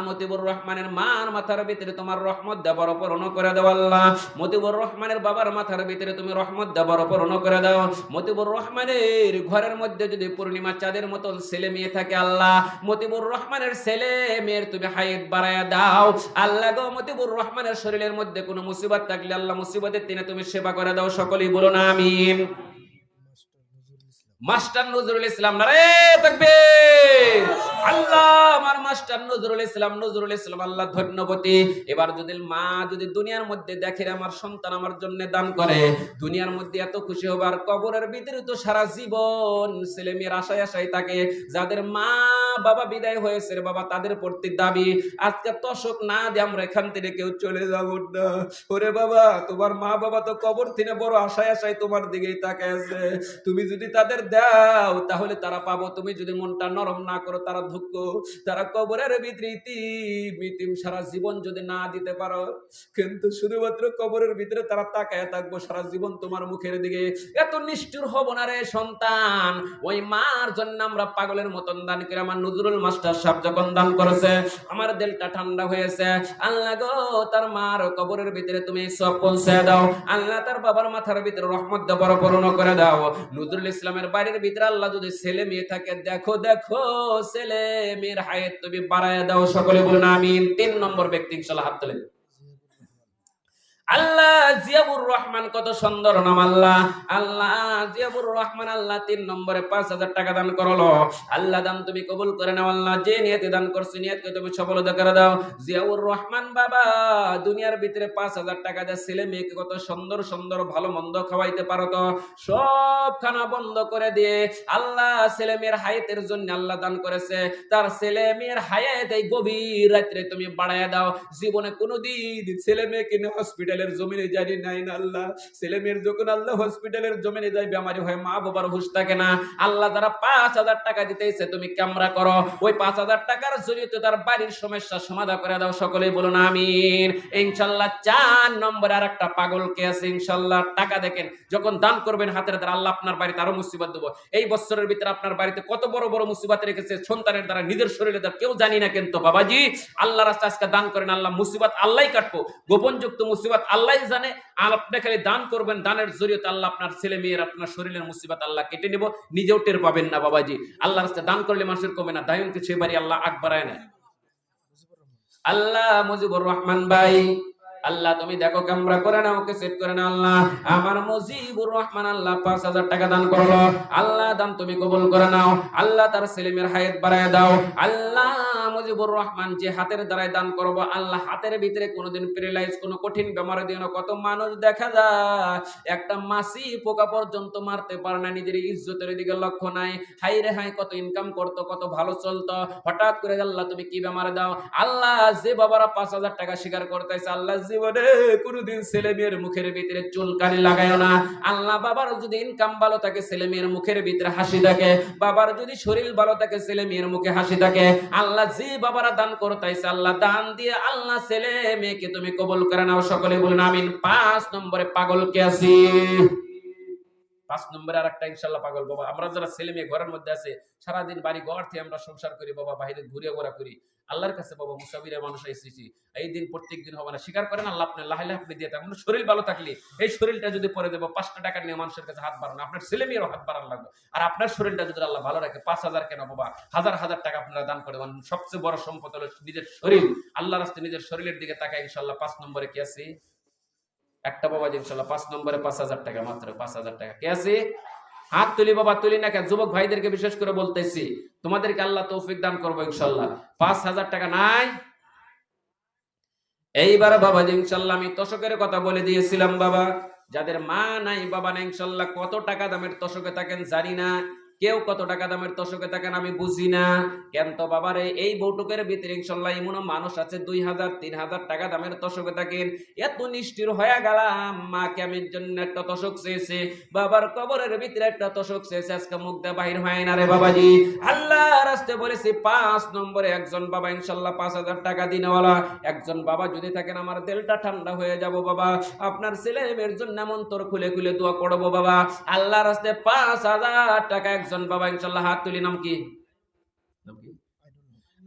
মতিবুর রহমানের মার মাথার ভিতরে তোমার রহমত দে বড় পূর্ণ করে দাও। আল্লাহ মতিবুর রহমানের বাবার মাথার ভিতরে তুমি রহমত দে বড় পূর্ণ করে দাও। মতিবুর রহমানের ঘরের মধ্যে যদি পূর্ণিমা চাঁদের মতন ছেলে মেয়ে থাকে, আল্লাহ মতিবুর রহমানের ছেলে মেয়ের তুমি হায়াত বাড়ায়া দাও। আল্লাহ গো মতিবুর রহমানের শরীরের মধ্যে কোনো মুসিবত থাকলে আল্লাহ মুসিবতের দিনে তুমি সেবা করে দাও। সকলেই বলুন আমিন। মাস্টার নজরুল ইসলাম। নারে তাকবীর। আল্লাহ আমার মাস্টার নজরুল ইসলাম, নজরুল ইসলাম আল্লাহ ধন্যবতী। এবার যদি মা যদি দুনিয়ার মধ্যে দেখে আমার সন্তান আমার জন্য দান করে, দুনিয়ার মধ্যে এত খুশি হবার, কবরের ভিতরে তো সারা জীবন ছেলে মেয়ের আশায় আশায় থাকে। যাদের মা বাবা বিদায় হয়েছে রে বাবা, তাদের প্রতি দাবি আজকে তশক না দিয়ে আমরা এখান থেকে কেউ চলে যাব না। ওরে বাবা তোমার মা বাবা তো কবর থেকে বড় আশায় আশায় তোমার দিকেই তাকায় আছে। তুমি যদি তাদের দাও তাহলে তারা পাবো, তুমি যদি মনটা নরম না করো তারা দুঃখ, তারা কবরের ভিতরে ইতিম সারা জীবন যদি না দিতে পারো, কিন্তু শুধুমাত্র কবরের ভিতরে তারা তাকায় থাকবো সারা জীবন তোমার মুখের দিকে। এত নিষ্ঠুর হব না রে সন্তান। ওই মার জন্য আমরা পাগলের মতন দান করে, আমার নজরুল মাস্টার সাহেব যখন দান করেছে আমার দিলটা ঠান্ডা হয়েছে। আল্লাহ গো তার মার কবরের ভিতরে তুমি সব পৌঁছে দাও। আল্লাহ তার বাবার মাথার ভিতরে রহমত দে বড় পূর্ণ করে দাও। নজরুল ইসলামের বাড়ির ভিতরে আল্লাহ যদি ছেলে মেয়ে থাকে, দেখো দেখো ছেলে মেয়ের হায়াত তুমি বাড়ায় দাও। সকলে বলুন আমিন। 3 নম্বর ব্যক্তি ইনশাআল্লাহ হাত তোলেন। আল্লাহ জিয়াবুর রহমান, কত সুন্দর নাম। আল্লাহ আল্লাহ জিয়াবুর রহমান আল্লাহ 3 নম্বরে 5,000 টাকা দান করলো। আল্লাহ দান তুমি কবুল করে নাও। আল্লাহ যে নিয়তে দান করছে নিয়তকে তুমি সফলতা করে দাও। জিয়াবুর রহমান বাবা দুনিয়ার ভিতরে 5,000 টাকা দিয়ে ছেলে মেয়েকে কত সুন্দর সুন্দর ভালো মন্দ খাওয়াইতে পারো, তো সব খানা বন্ধ করে দিয়ে আল্লাহ ছেলে মেয়ের হায়াতের জন্য আল্লাহ দান করেছে। তার ছেলে মেয়ের হায়াত এই গভীর রাত্রে তুমি বাড়ায় দাও। জীবনে কোনোদিন ছেলে মেয়েকে নিয়ে হসপিটালের জমিনে যাই নাই না আল্লাহ। ছেলে মেয়ের যখন আল্লাহ হসপিটালের জমিনে যায় বেমারি হয়, মা বাবার হুঁশ থাকে না। আল্লাহ তারা 5,000 টাকা দিতেছে, তুমি ক্যামেরা করো ওই 5,000 টাকার জরিয়তে তার বাড়ির সমস্যা সমাধান করে দাও। সকলেই বলুন আমিন। ইনশাআল্লাহ 4 নম্বরে আর একটা পাগল কে আছে ইনশাআল্লাহ। টাকা দেখেন যখন দান করবেন হাতের দ্বারা আল্লাহ আপনার বাড়িতে আরো মুসিবত দেব। এই বছরের ভিতরে আপনার বাড়িতে কত বড় বড় মুসিবত রেখেছে সন্তানের দ্বারা, নিজের শরীরে দ্বারা কেউ জানি না, কিন্তু বাবাজি আল্লাহ রাস্তায় আজকে দান করেন, আল্লাহ মুসিবত আল্লাহই কাটবো। গোপনযুক্ত মুসিবত আল্লাহই জানে। আপনি খালি দান করবেন, দানের জরিয়তে আল্লাহ আপনার ছেলে মেয়ের আপনার শরীরের মুসিবত আল্লাহ কেটে নিব, নিজেও টের পাবেন না। বাবাজি আল্লাহ রাস্তায় দান করলে মানুষের কমে না, দায়নকে সে বাড়ি আল্লাহ আগ বাড়ায় না। আল্লাহ মুজিবুর রহমান ভাই আল্লাহ তুমি দেখো কামরা করে নাও, ওকে সেট করে নাও। আল্লাহ আমার মুজিবুর রহমান আল্লাহ 5,000 টাকা দান করলো, আল্লাহ দান তুমি কবুল করে নাও। আল্লাহ তার ছেলেমেয়ের হায়াত বাড়ায় দাও। আল্লাহ মুজিবুর রহমান যে হাতের দ্বারাই দান করবো, আল্লাহ হাতের ভিতরে কোনোদিন প্যারালাইজ কোনো কঠিন বেমারি দিও না। কত মানুষ দেখা যায় একটা মাছি পোকা পর্যন্ত মারতে পারে না, নিজের ইজ্জতের দিকে লক্ষ্য নাই। হাই রে হাই, কত ইনকাম করতো, কত ভালো চলতো, হঠাৎ করে আল্লাহ তুমি কি বেমারে দাও। আল্লাহ যে বাবারা 5,000 টাকা স্বীকার করতেছে, আল্লাহ জীবনে কোনোদিন ছেলে মেয়ের মুখের ভিতরে চুলকানি লাগায় না। আল্লাহ বাবার যদি ইনকাম ভালো থাকে, ছেলে মেয়ের মুখের ভিতরে হাসি থাকে, বাবার যদি শরীর ভালো থাকে, ছেলে মেয়ের মুখে হাসি থাকে। আল্লাহ যে বাবারা দান করতেছে, আল্লাহ দান দিয়ে আল্লাহ ছেলে মেয়েকে তুমি কবুল করে নাও। সকলে বলুন আমিন। 5 নম্বরে পাগল কে আছি? 5 নম্বরে আরেকটা ইনশাআল্লাহ পাগল বাবা। আমরা যারা ছেলে মেয়ে ঘরের মধ্যে আছে, সারাদিন বাড়ি ঘর থেকে আমরা সংসার করি বাবা, বাইরে ঘুরে ঘোরা করি, আল্লাহর কাছে বাবা মুসাফিরের মানুষ এসেছি। এই দিন প্রত্যেক দিন হবে না, স্বীকার করেন আল্লাহ আপনি লাহে আপনি দিয়ে থাকেন। শরীর ভালো থাকলে এই শরীরটা যদি পরে দেবো 5টা টাকা নিয়ে মানুষের কাছে হাত বাড়ানো, আপনার ছেলে মেয়েরও হাত বাড়ানো লাগবে। আর আপনার শরীরটা যদি আল্লাহ ভালো রাখে, 5,000 কেন বাবা, হাজার হাজার টাকা আপনারা দান করে দেবেন। সবচেয়ে বড় সম্পদ হলো নিজের শরীর। আল্লাহ রাস্তায় নিজের শরীরের দিকে তাকায়। ইনশাআল্লাহ 5 নম্বরে কি আছে? একটা বাবা ইনশাআল্লাহ 5 নম্বরে 5,000 টাকা, মাত্র 5,000 টাকা। কে আছে? হাত তুলি বাবা, তুলি না কেন? যুবক ভাইদেরকে বিশেষ করে বলতেছি, তোমাদেরকে আল্লাহ তৌফিক দান করবো ইনশাআল্লাহ। 5,000 টাকা নাই? এইবার বাবা যে ইনশাআল্লাহ আমি তোষকের কথা বলে দিয়েছিলাম বাবা, যাদের মা নাই বাবা নাই, ইনশাআল্লাহ কত টাকা দামের তোষকে থাকেন জানি না, কেউ কত টাকা দামের তোষকে থাকেন আমি বুঝি না। কেন তো বাবারে এই বৌটুকের ভিতরে ইনশাআল্লাহ এমন মানুষ আছে 2,000 3,000 টাকা দামের তোষকে থাকেন। এত নিষ্ঠুর হয়ে গেলাম, মা কেমন জন্য একটা তোষক চেয়েছে, বাবার কবরের ভিতরে একটা তোষক চেয়েছে, আজকে মুখ দিয়ে বাহির হয় না রে বাবাজি। আল্লাহ রাস্তে বলেছি 5 নম্বরে একজন বাবা ইনশাআল্লাহ 5,000 টাকা দিনেওয়ালা একজন বাবা যদি থাকেন, আমার দিলটা ঠান্ডা হয়ে যাব বাবা। আপনার ছেলে মেয়ের জন্য মন্তর খুলে খুলে দোয়া করবো বাবা। আল্লাহ রাস্তে 5,000 টাকা একজন বাবা ইনশাআল্লাহ হাত তুলি। নাম কি? নাম কি?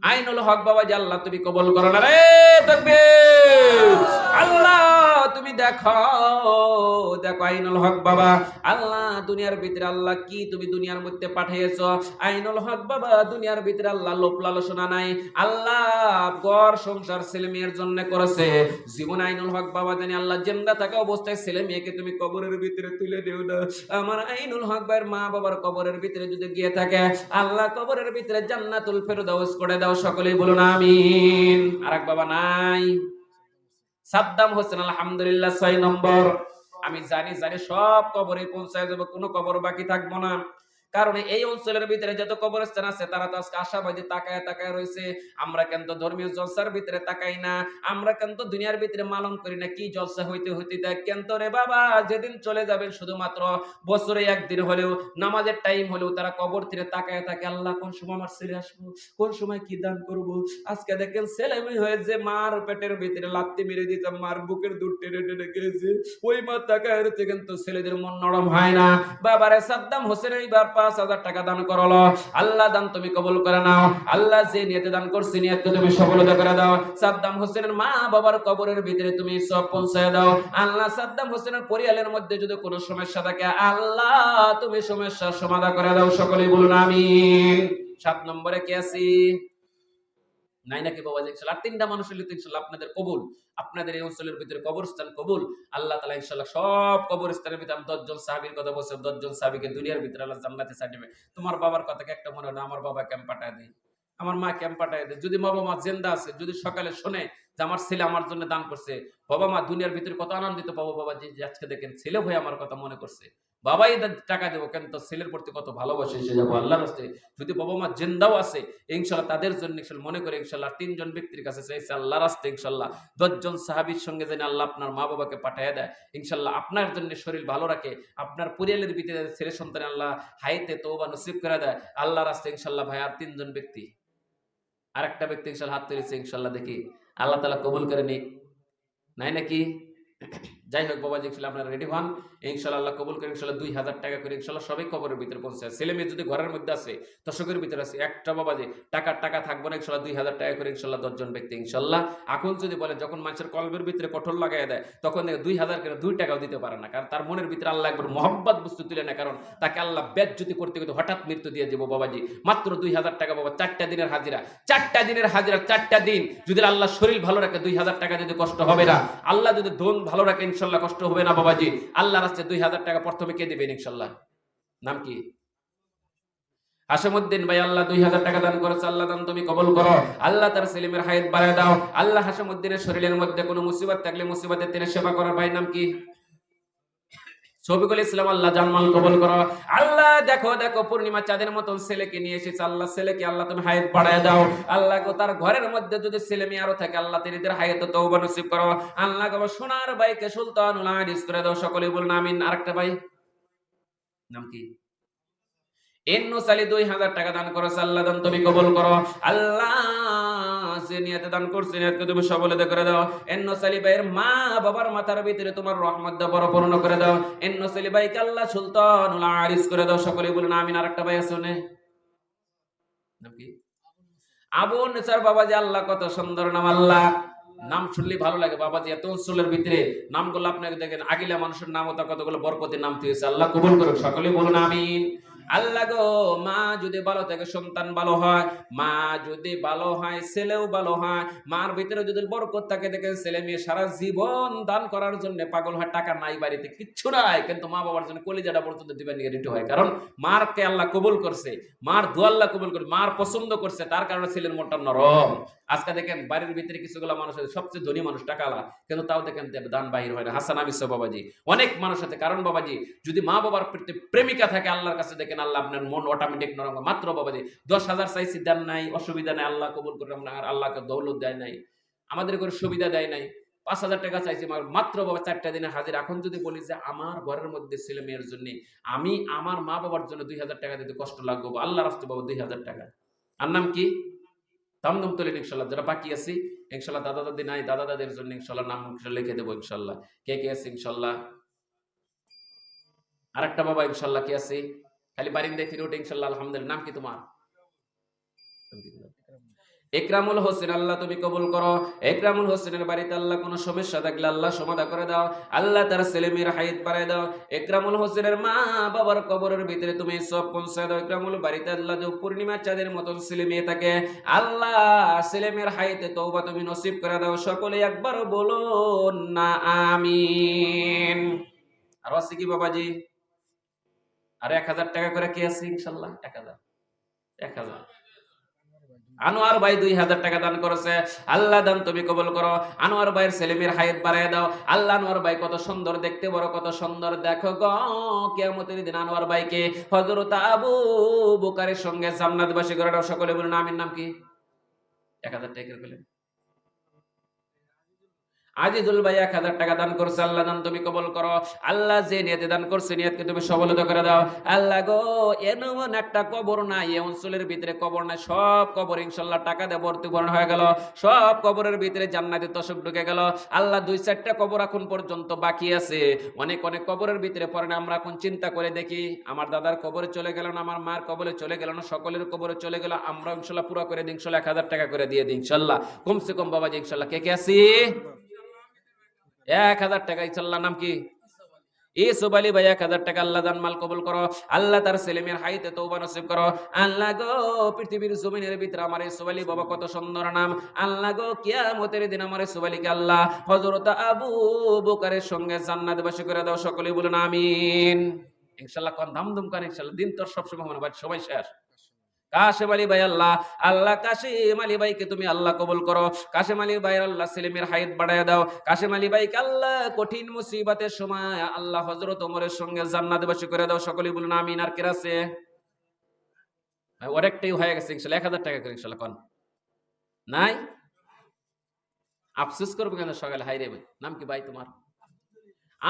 আইনুল হক বাবা। যে আল্লাহ তুমি কবুল করো না রে, তাকবীর। আল্লাহ তুমি দেখো, দেখো আইনুল হক বাবা। আল্লাহ দুনিয়ার ভিতরে আল্লাহ কি তুমি দুনিয়ার মধ্যে পাঠিয়েছো? আইনুল হক বাবা দুনিয়ার ভিতরে আল্লাহ লোভ লালসা নাই, আল্লাহ ঘর সংসার ছেলে মেয়ের জন্য করেছে। জীবন আইনুল হক বাবা জানি আল্লাহ জিন্দা থাকা অবস্থায় ছেলে মেয়েকে তুমি কবরের ভিতরে তুলে দিও না। আমার আইনুল হক ভাইয়ের মা বাবার কবরের ভিতরে যদি গিয়ে থাকে, আল্লাহ কবরের ভিতরে জান্নাতুল ফেরদাউস করে দাও। সকলেই বলুন আমিন। আরেক বাবা নাই? সাদ্দাম হোসেন আলহামদুলিল্লাহ 6 নম্বর। আমি জানি সব কবরে পৌঁছায় যাবে, কোনো কবর বাকি থাকবো না। কারণ এই অঞ্চলের ভিতরে যত কবরস্থান আছে তারা তো আজকে আশাবাদী তাকায় তাকায় রয়েছে। আমরা কেন তো ধর্মীয় জলসার ভিতরে তাকাই না, আমরা কেন তো দুনিয়ার ভিতরে মালন করি না, কি জলসা হইতে হইতে দেখ কেন তো রে বাবা। যেদিন চলে যাবেন শুধুমাত্র বছরে একদিন হলেও, নামাজের টাইম হলেও তারা কবর থেকে তাকায় থাকে, আল্লাহ কোন সময় আমার ছেলে আসবো, কোন সময় কি দান করব। আজকে দেখেন ছেলে মেয়ে হয়েছে, মার পেটের ভিতরে লাত্তি মেরে দিতে, মার বুকের দুধ টেনে টেনে খেয়েছে, ওই মা তাকায় রয়েছে, কিন্তু ছেলেদের মন নরম হয় না। বাবারে সাদ্দাম হোসেনের এইবার 5,000 টাকা দান করলো, আল্লাহ দান তুমি কবুল করে নাও। আল্লাহ যে নিয়তে দান করছে নিয়তকে তুমি সফলতা করে দাও। সাদ্দাম হোসেনের মা বাবার কবরের ভিতরে তুমি সব পৌঁছায় দাও। আল্লাহ সাদ্দাম হোসেনের পরিবারের মধ্যে যদি কোনো সমস্যা থাকে, আল্লাহ তুমি সমস্যার সমাধান করে দাও। সকলেই বলুন আমিন। 7 নম্বরে কে আছি? নাই নাকি বাবা? ইনশাআল্লাহ 3টা মানুষ হলে ইনশাআল্লাহ আপনাদের কবুল। আপনাদের এই অঞ্চলের ভিতরে কবরস্থান কবুল। আল্লাহ তাআলা ইনশাআল্লাহ সব কবরস্থানের ভিতরে 10 জন সাহাবীর কথা বলছে, 10 জন সাহাবীকে দুনিয়ার ভিতরে আল্লাহ জান্নাতে ছাড়বে। তোমার বাবার কথা একটা মনে হয় না, আমার বাবা ক্যাম্প পাঠায় দেয়, আমার মা ক্যাম্প পাঠায় দেয়। যদি বাবা মা জিন্দা আছে, যদি সকালে শুনে যে আমার ছেলে আমার জন্য দান করছে, বাবা মা দুনিয়ার ভিতরে কত আনন্দিত পাবো বাবা, যে আজকে দেখেন ছেলে হয়ে আমার কথা মনে করছে। বাবাই টাকা দেবো কেন, তো ছেলের প্রতি কত ভালোবাসে এসে যাবো আল্লাহর রাস্তায়। যদি বাবা মা জিন্দাও আছে ইনশাআল্লাহ তাদের জন্য ইনশাআল্লাহ মনে করে ইনশাআল্লাহ 3 জন ব্যক্তির কাছে চাইছে আল্লাহর রাস্তায় ইনশাআল্লাহ 10 জন সাহাবীর সঙ্গে যেন আল্লাহ আপনার মা বাবাকে পাঠিয়ে দেয়, ইনশাআল্লাহ আপনার জন্য শরীর ভালো রাখে, আপনার পরিবারের ভিতরে ছেলে সন্তান আল্লাহ হাইতে তওবা নসিব করে দেয় আল্লাহর রাস্তায় ইনশাআল্লাহ। ভাই আর 3 জন ব্যক্তি, আরেকটা ব্যক্তি ইনশাআল্লাহ হাত তুলেছে, ইনশাআল্লাহ দেখি আল্লাহ তাআলা কবুল করে নিক। নাই নাকি? যাই হোক বাবাজি, ইনশাল্লাহ আপনারা রেডি হন, ইনশাল্লাহ আল্লাহ কবুল করে। ইনশাল্লাহ 2000 টাকা করে ইনশাল্লাহ সবাই কবরের ভিতরে পৌঁছায়। ছেলে মেয়ে যদি ঘরের মধ্যে আছে, দর্শকের ভিতরে আছে, একটা বাবাজি টাকা থাকবো না, ইনশাল্লাহ 2000 টাকা করে ইনশাল্লাহ 10 জন ব্যক্তি ইনশাল্লাহ। এখন যদি বলে, যখন মানুষের কলবের ভিতরে কঠোর লাগাই দেয়, তখন 2000 করে 2 টাকাও দিতে পারে না, কারণ তার মনের ভিতরে আল্লাহ একবার মোহাম্মত বস্তু তুলে না, কারণ তাকে আল্লাহ বেজ্জতি করতে করতে হঠাৎ মৃত্যু দিয়ে দেবো বাবাজি। মাত্র 2000 টাকা বাবা, 4টা দিনের হাজিরা, 4টা দিনের হাজিরা, 4টা দিন যদি আল্লাহ শরীর ভালো রাখে, 2000 টাকা যদি কষ্ট হবে না। আল্লাহ যদি ধন ভালো রাখে, ইনশাল্লাহ কষ্ট হবে না বাবাজি। আল্লাহ রাস্তায় 2000 টাকা প্রথমে কে দিবেন ইনশাল্লাহ? নাম কি? হাসেমউদ্দিন ভাই, আল্লাহ 2000 টাকা দান করেছে, আল্লাহ দান তুমি কবুল করো। আল্লাহ তার সেলিমের হায়াত বাড়ায় দাও। আল্লাহ হাসেমউদ্দিনের শরীরের মধ্যে কোনো মুসিবত থাকলে মুসিবতের তিনি সেবা করার ভাই নাম কি? শফিকুল ইসলাম, আল্লাহ জানমাল কবুল করো। আল্লাহ দেখো পূর্ণিমা চাঁদের মতন ছেলেকে নিয়ে এসেছে, আল্লাহ ছেলেকে আল্লাহ তুমি হায়াত বাড়ায় দাও। আল্লাহ গো, তার ঘরের মধ্যে যদি ছেলে মেয়ে আরো থাকে, আল্লাহ তিনিদের হায়াত তওবা নসিব করো। আল্লাহ গো, সোনার ভাইকে সুলতানুল আদিস করে দাও, সকলে বলুন আমিন। আরেকটা ভাই নাম কি? এন্নুস আলী 2000 টাকা দান করেছে, আল্লাহ দান তুমি কবুল করো। আল্লাহ যে নিয়তে দান করছে, নিয়তকে তুমি সফলতা করে দাও। এন্নুস আলী ভাইয়ের মা বাবার মাথার ভিতরে তোমার রহমত দাও, পরিপূর্ণ করে দাও। এন্নুস আলী ভাইকে আল্লাহ সুলতানুল আরিস করে দাও, সকলে বলুন আমিন। আরেকটা ভাই আছে উনি নাম কি? আবু নেসার বাবাজি, আল্লাহ কত সুন্দর নাম, আল্লাহ নাম শুনলেই ভালো লাগে বাবাজি। এত অঞ্চলের ভিতরে নামগুলো আপনাকে দেখেন, আগিলা মানুষের নাম ও কতগুলো বরকতের নাম দিয়েছে, আল্লাহ কবুল করুক, সকলে বলুন আমিন। আল্লাহ গো, মা যদি ভালো থাকে সন্তান ভালো হয়, মা যদি ভালো হয় ছেলেও ভালো হয়। মার ভিতরে যদি বরকত থাকে, দেখেন ছেলে মেয়ে সারা জীবন দান করার জন্য পাগল হয়। টাকা নাই, বাড়িতে কিচ্ছু নাই, কিন্তু মা বাবার জন্য কলিজাটা পর্যন্ত দিবেন নিয়ে রেডি হয়, কারণ মারকে আল্লাহ কবুল করছে, মার দোয়া আল্লাহ কবুল করছে, মার পছন্দ করছে, তার কারণে ছেলের মনটা নরম। আজকে দেখেন বাড়ির ভিতরে কিছুগুলো মানুষ আছে, সবচেয়ে ধনী মানুষ টাকালা, কিন্তু তাও দেখেন দান বাহির হয় না। হাসান আমিস বাবাজি, অনেক মানুষ আছে, কারণ বাবাজি যদি মা বাবার প্রতি প্রেমিকা থাকে, আল্লাহর কাছে দেখেন আল্লাহ আপনার মন অটোমেটিক নরম। মাত্র বাবাজি 10,000 চাইছি, দেন নাই, অসুবিধা নাই, আল্লাহ কবুল করলাম না। আর আল্লাহকে দৌলত দেয় নাই, আমাদের করে সুবিধা দেয় নাই। 5,000 টাকা চাইছি, মাত্র বাবা 4টা দিনের হাজির। এখন যদি বলি যে আমার ঘরের মধ্যে ছেলে মেয়ের জন্য আমি আমার মা বাবার জন্য 2000 টাকা দিতে কষ্ট লাগবে, আল্লাহ রাস্তায় বাবা 2000 টাকা। আর নাম কি? দমদম তোলেন ইনশাল্লাহ। যারা বাকি আছি ইনশাল্লাহ, দাদা দাদি নাই, দাদা দাদের জন্য ইনশাল্লাহ নাম লিখে দেবো ইনশাল্লাহ। কে কে আছে ইনশাল্লাহ? আরেকটা বাবা ইনশাল্লাহ কে আছে? খালি বারিন্দায় ফিরে ওঠে ইনশাল্লাহ। আলহামদুলিল্লাহ। নাম কি তোমার? একরামুল হোসেন, আল্লাহ তুমি কবুল করো। একরামুল হোসেনের বাড়িতে আল্লাহ কোনো সমস্যা থাকলে আল্লাহ সমাধান করে দাও। আল্লাহ তার ছেলে মেয়ের হায়াত বাড়ায় দাও। একরামুল হোসেনের মা বাবার কবরের ভিতরে তুমি সব পৌঁছায় দাও। একরামুল বাড়িতে আল্লাহ যে পূর্ণিমা চাঁদের মতন ছেলে মেয়ে থাকে, আল্লাহ ছেলে মেয়ের হায়াতে তওবা তুমি নসিব করে দাও, সকলে একবার বলুন না আমিন। আর আছে কি বাবাজি? আর 1000 টাকা করে কে আছে ইনশাল্লাহ? 1000 আনোয়ার ভাই 2000 টাকা দান করেছে, আল্লাহ দান তুমি কবুল করো। আনোয়ার ভাইয়ের ছেলেমেয়ের হায়াত বাড়ায় দাও। আল্লাহ আনোয়ার ভাই কত সুন্দর দেখতে, বড় কত সুন্দর, দেখো গো কিয়ামতের দিন আনোয়ার ভাইকে হযরত আবু বকরের সঙ্গে জান্নাতবাসী করে দাও, সকলে বলুন আমিন। নাম কি? 1000 টাকা করে বলেন। আজিজুল ভাই 1000 টাকা দান করছে, আল্লাহ দান তুমি কবুল করো। আল্লাহ যে নিয়তে দান করছে, নিয়তকে তুমি সফলতা করে দাও। আল্লাহ গো, এমন একটা কবর নাই, এই অঞ্চলের ভিতরে কবর নাই, সব কবর ইনশাল্লাহ টাকা দিয়ে ভর্তি পূরণ হয়ে গেল। সব কবরের ভিতরে জান্নাতের তোশক ঢুকে গেল। আল্লাহ 2-4টা কবর এখন পর্যন্ত বাকি আছে, অনেক কবরের ভিতরে পড়ে না। আমরা এখন চিন্তা করে দেখি, আমার দাদার কবরে চলে গেল না, আমার মার কবরে চলে গেল না, সকলের কবরে চলে গেল, আমরা ইনশাল্লাহ পুরো করে দিই ইনশাল্লাহ, 1000 টাকা করে দিয়ে দিই ইনশাল্লাহ, কমসে কম বাবাজি ইনশাল্লাহ। কে কে আছি? 1000 টাকা ইনশাল্লাহ। নাম কি? ইউসুফ আলী ভাই 1000 টাকা, আল্লাহ দান মাল কবুল করো। আল্লাহ তার ছেলেমেয়ের হায়াতে তওবা নসিব করো। আল্লাহ গো, পৃথিবীর জমিনের ভিতরে আমার ইউসুফ আলী বাবা কত সুন্দর নাম। আল্লাহ গো, কিয়ামতের দিন আমার ইউসুফ আলীকে আল্লাহ হযরত আবু বকরের সঙ্গে জান্নাতবাসী করে দাও, সকলেই বলুন আমিন ইনশাল্লাহ। কোন ধামধুম কার ইনশাল্লাহ। দিন তোর সবসময় মনে হয় সবাই শেষ। কাশেম আলী ভাই, আল্লাহ কাশেম আলী ভাইকে তুমি আল্লাহ কবুল করো। কাশেম আলী ভাই আল্লাহ ছেলেমেয়ের হায়াত বাড়ায় দাও। কাশেম আলী ভাইকে আল্লাহ কঠিন মুসিবতের সময় আল্লাহ হযরত ওমরের সঙ্গে জান্নাতবাসী করে দাও, সকলেই বলুন আমিন। আর কে আছে? অনেকটাই হয়ে গেছে ইনশাল্লাহ। 1000 টাকা করে ইনশাল্লাহ। কোন নাই? আফসোস করবো কেন সকালে? হাই রে ভাই, নাম কি ভাই তোমার?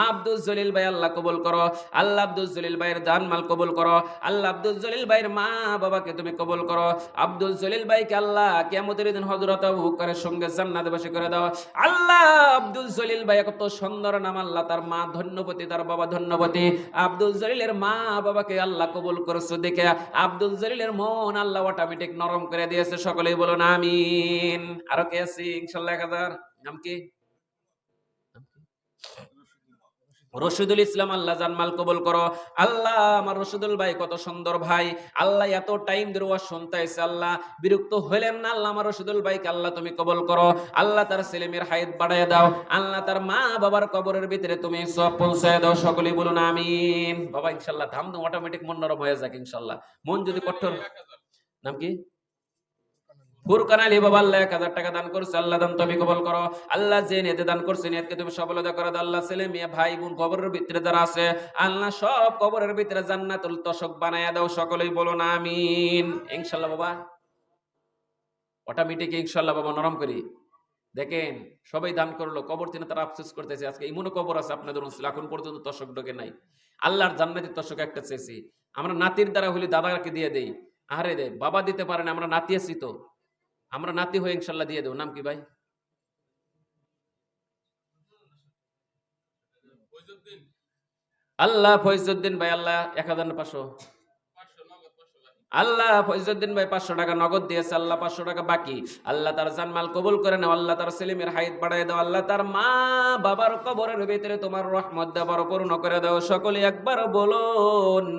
আব্দুল জলিল ভাই আল্লাহ কবুল করো। আল্লাহ আব্দুল জলিল ভাইয়ের দান মাল কবুল করো। আল্লাহ আব্দুল জলিল ভাইয়ের মা বাবাকে তুমি কবুল করো। আব্দুল জলিল ভাইকে আল্লাহ কিয়ামতের দিন হযরত আবু বকরের সঙ্গে জান্নাতে বাসী করে দাও। আল্লাহ আব্দুল জলিল ভাই কত সুন্দর নাম, আল্লাহ তার মা ধন্যবতী, তার বাবা ধন্যবতী। আব্দুল জলিলের মা বাবাকে আল্লাহ কবুল করেছো দেখে আব্দুল জলিলের মন আল্লাহ অটোমেটিক নরম করে দিয়েছে। সকলেই বলুন আমিন। আরো কে আছি ইনশাআল্লাহ 1000? নাম কি? রশিদুল ইসলাম, আল্লাহ জানমাল কবুল করো। আল্লাহ আমার রশিদুল ভাই কত সুন্দর ভাই, আল্লাহ এত টাইম ধরে ওয়াজ শুনতে আইছে, আল্লাহ বিরক্ত হইলেন না। আল্লাহ আমার রশিদুল ভাইকে আল্লাহ তুমি কবুল করো। আল্লাহ তার ছেলেমেয়ের হায়াত বাড়ায় দাও। আল্লাহ তার মা বাবার কবরের ভিতরে তুমি সব পৌঁছায় দাও। সকলেই বলুন আমিন। বাবা ইনশাআল্লাহ ধাম দাম অটোমেটিক মন নরম হয়ে যাক ইনশাআল্লাহ। মন যদি কঠোর, নাম কি? ফুরকান আলী বাবা আল্লাহ 1000 টাকা দান করছে, আল্লাহ দান তুমি কবুল করো। আল্লাহ যে নিয়তে দান করছে নিয়তকে তুমি সফলতা করে দাও। আল্লাহ ছেলে মেয়ে ভাই বোন কবরের ভিতরে যারা আছে আল্লাহ সব কবরের ভিতরে জান্নাতুল তশক বানায়া দাও। সকলেই বলুন আমিন ইনশাআল্লাহ। বাবা অটোমেটিক ইনশাআল্লাহ বাবা নরম করি। দেখেন সবাই দান করলো, কবর তিনি তারা আফসোস করতেছে। আজকে এমনও কবর আছে আপনাদের অঞ্চলে এখন পর্যন্ত তশক ঢোকে নাই। আল্লাহর জান্নাতের তশক একটা চেয়েছি আমরা, নাতির দ্বারা হলে দাদাকে দিয়ে দেই। আরে দে বাবা দিতে পারে না, আমরা নাতি আছি তো, আমরা নাতি হয়ে ইনশাল্লাহ দিয়ে দেব। নাম কি ভাই? আল্লাহ ফয়জুদ্দিন ভাই আল্লাহ 1500। আল্লাহ ফয়জুদ্দিন ভাই 500 টাকা নগদ দিয়েছে, আল্লাহ 500 টাকা বাকি। আল্লাহ তার জানমাল কবুল করে নাও। আল্লাহ তার ছেলেমেয়ের হায়াত বাড়ায় দাও। আল্লাহ তার মা বাবার কবরের ভিতরে তোমার রহমত দেবার পূর্ণ করে দাও। সকলে একবার বলো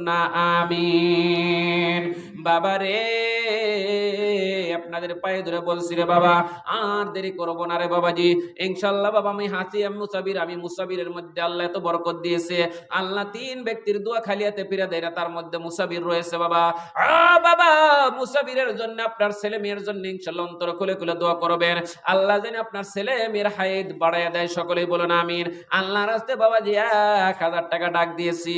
না আমিন। বাবা রে আপনাদের পায়ে ধরে বলছি রে বাবা আর দেরি করবো না রে বাবাজি ইনশাআল্লাহ। বাবা আমি হাসি আমি মুসাবির, আমি মুসাবিরের মধ্যে আল্লাহ এত বরকত দিয়েছে। আল্লাহ 3 ব্যক্তির দোয়া খালি হাতে ফিরে দেয় না, তার মধ্যে মুসাবির রয়েছে। বাবা বাবা মুসাবিরের জন্য আপনার ছেলে মেয়ের জন্য ইনশাআল্লাহ অন্তর খুলে খুলে দোয়া করবেন। আল্লাহ যেন আপনার ছেলে মেয়ের হায়াত বাড়ায় দেয়। সকলেই বলুন আমিন। আল্লাহর রাস্তায় বাবাজি 1000 টাকা ডাক দিয়েছি।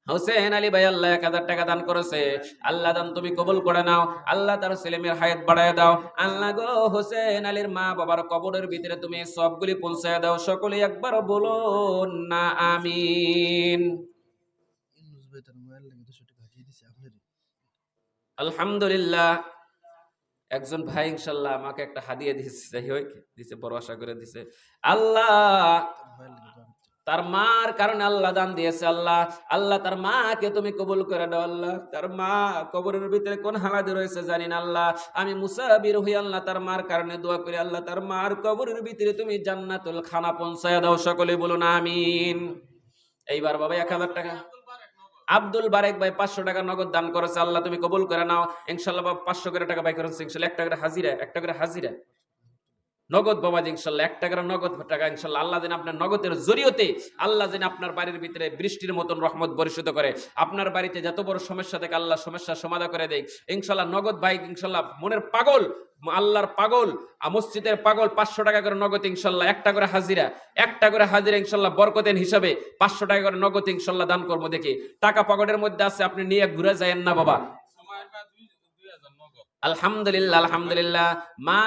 হোসেন আলী ভাই আল্লাহ 1000 টাকা দান করেছে, আল্লাহ দান তুমি কবুল করে নাও। আল্লাহ তার ছেলে মেয়ের হায়াত বাড়ায় দাও। আল্লাহ গো হোসেন আলীর মা বাবার কবরের ভিতরে তুমি সবগুলি পৌঁছায় দাও। সকলেই একবার বলো না আমিন। আলহামদুলিল্লাহ একজন ভাই ইনশাআল্লাহ আমাকে একটা হাদিয়া দিয়েছে, যাই হোক দিছে, বড় আশা করে দিছে। আল্লাহ তার মার কারণে আল্লাহ দান দিয়েছে। আল্লাহ আল্লাহ তার মাকে তুমি কবুল করে দাও। আল্লাহ তার মা কবরের ভিতরে কোন হালাতে রয়েছে জানি না। আল্লাহ আমি মুসাবির হই, আল্লাহ তার মার কারণে দোয়া করি। আল্লাহ তার মার কবরের ভিতরে তুমি জান্নাতুল খানা পৌঁছায় দাও। সকলে বলুন আমিন। এইবার বাবা 1000 টাকা আব্দুল বারেক ভাই 500 টাকা নগদ দান করেছে, আল্লাহ তুমি কবুল করে নাও ইনশাআল্লাহ। বাবা 500 করে টাকা বাই করেছে ইনশাআল্লাহ। 1 টাকা করে হাজিরা, 1 টাকা করে হাজিরা নগদ বাবাজি ইনশাআল্লাহ। 1 টাকার নগদ টাকা ইনশাআল্লাহ। আল্লাহ যেন আপনার নগদের জরিয়তে আল্লাহ যেন আপনার বাড়ির ভিতরে বৃষ্টির মতন রহমত বর্ষিত করে। আপনার বাড়িতে যত বড় সমস্যা থেকে আল্লাহ সমস্যার সমাধান করে দেয় ইনশাআল্লাহ। নগদ ভাই ইনশাআল্লাহ মনের পাগল, আল্লাহর পাগল, মসজিদের পাগল 500 টাকা করে নগদ ইনশাআল্লাহ। 1 টাকা করে হাজিরা, 1 টাকা করে হাজিরা ইনশাআল্লাহ বরকতের হিসাবে 500 টাকা করে নগদ ইনশাআল্লাহ দান করবো। দেখি টাকা পকেটের মধ্যে আছে, আপনি নিয়ে ঘুরে যায়েন না বাবা। আলহামদুলিল্লাহ আলহামদুলিল্লাহ। মা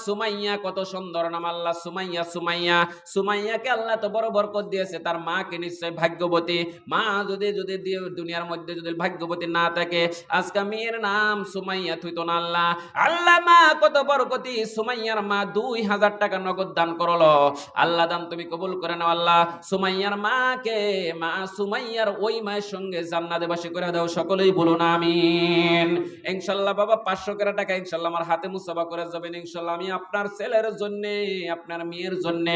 সুমাইয়া কত সুন্দর নাম, আল্লাহ সুমাইয়া সুমাইয়া। সুমাইয়াকে আল্লাহ তো বড় বরকত দিয়েছে, তার মাকে নিশ্চয় ভাগ্যবতী। মা যদি যদি দুনিয়ার মধ্যে যদি ভাগ্যবতী না থাকে আজকে মেয়ের নাম সুমাইয়া থইতো না। আল্লাহ আল্লাহ মা কত বরকতী। সুমাইয়ার মা 2000 টাকা নগদ দান করলো, আল্লাহ দান তুমি কবুল করে নাও। আল্লাহ সুমাইয়ার মাকে, মা সুমাইয়ার ওই মায়ের সঙ্গে জান্নাতে বাসী করে দাও। সকলেই বলুন আমিন ইনশাআল্লাহ। বাবা 500 টাকা ইনশাআল্লাহ আমার হাতে মুসাফা করে যাবেন ইনশাআল্লাহ। আমি আপনার ছেলের জন্য, আপনার মেয়ের জন্য,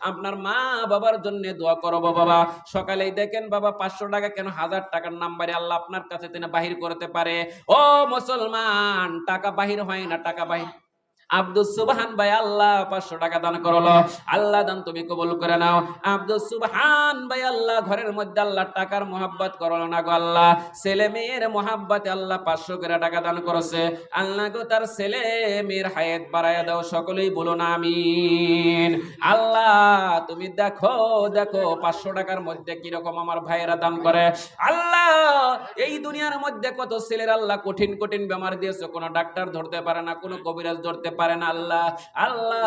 আপনার মা বাবার জন্য দোয়া করব বাবা। সকালেই দেখেন বাবা 500 টাকা কেন 1000 টাকার নাম্বারে আল্লাহ আপনার কাছে তিনি বাহির করতে পারে। ও মুসলমান টাকা বাহির হয় না, টাকা বাহির। আব্দুল সুবহান ভাই আল্লাহ 500 টাকা দান করলো, আল্লাহ দান তুমি কবুল করে নাও। আব্দুল সুবহান ভাই আল্লাহ ঘরের মধ্যে আল্লাহ টাকার মোহাব্বত করলো না গো আল্লাহ, ছেলে মেয়ের মোহাব্বতে আল্লাহ 500 করে টাকা দান করেছে। আল্লাহ গো তার ছেলে মেয়ের হায়াত বাড়ায় দাও। সকলেই বলুন আমিন। আল্লাহ তুমি দেখো দেখো 500 টাকার মধ্যে কিরকম আমার ভাইয়েরা দান করে। আল্লাহ এই দুনিয়ার মধ্যে কত ছেলের আল্লাহ কঠিন কঠিন বেমার দিয়েছে, কোনো ডাক্তার ধরতে পারে না, কোনো কবিরাজ ধরতে পারে না আল্লাহ। আল্লাহ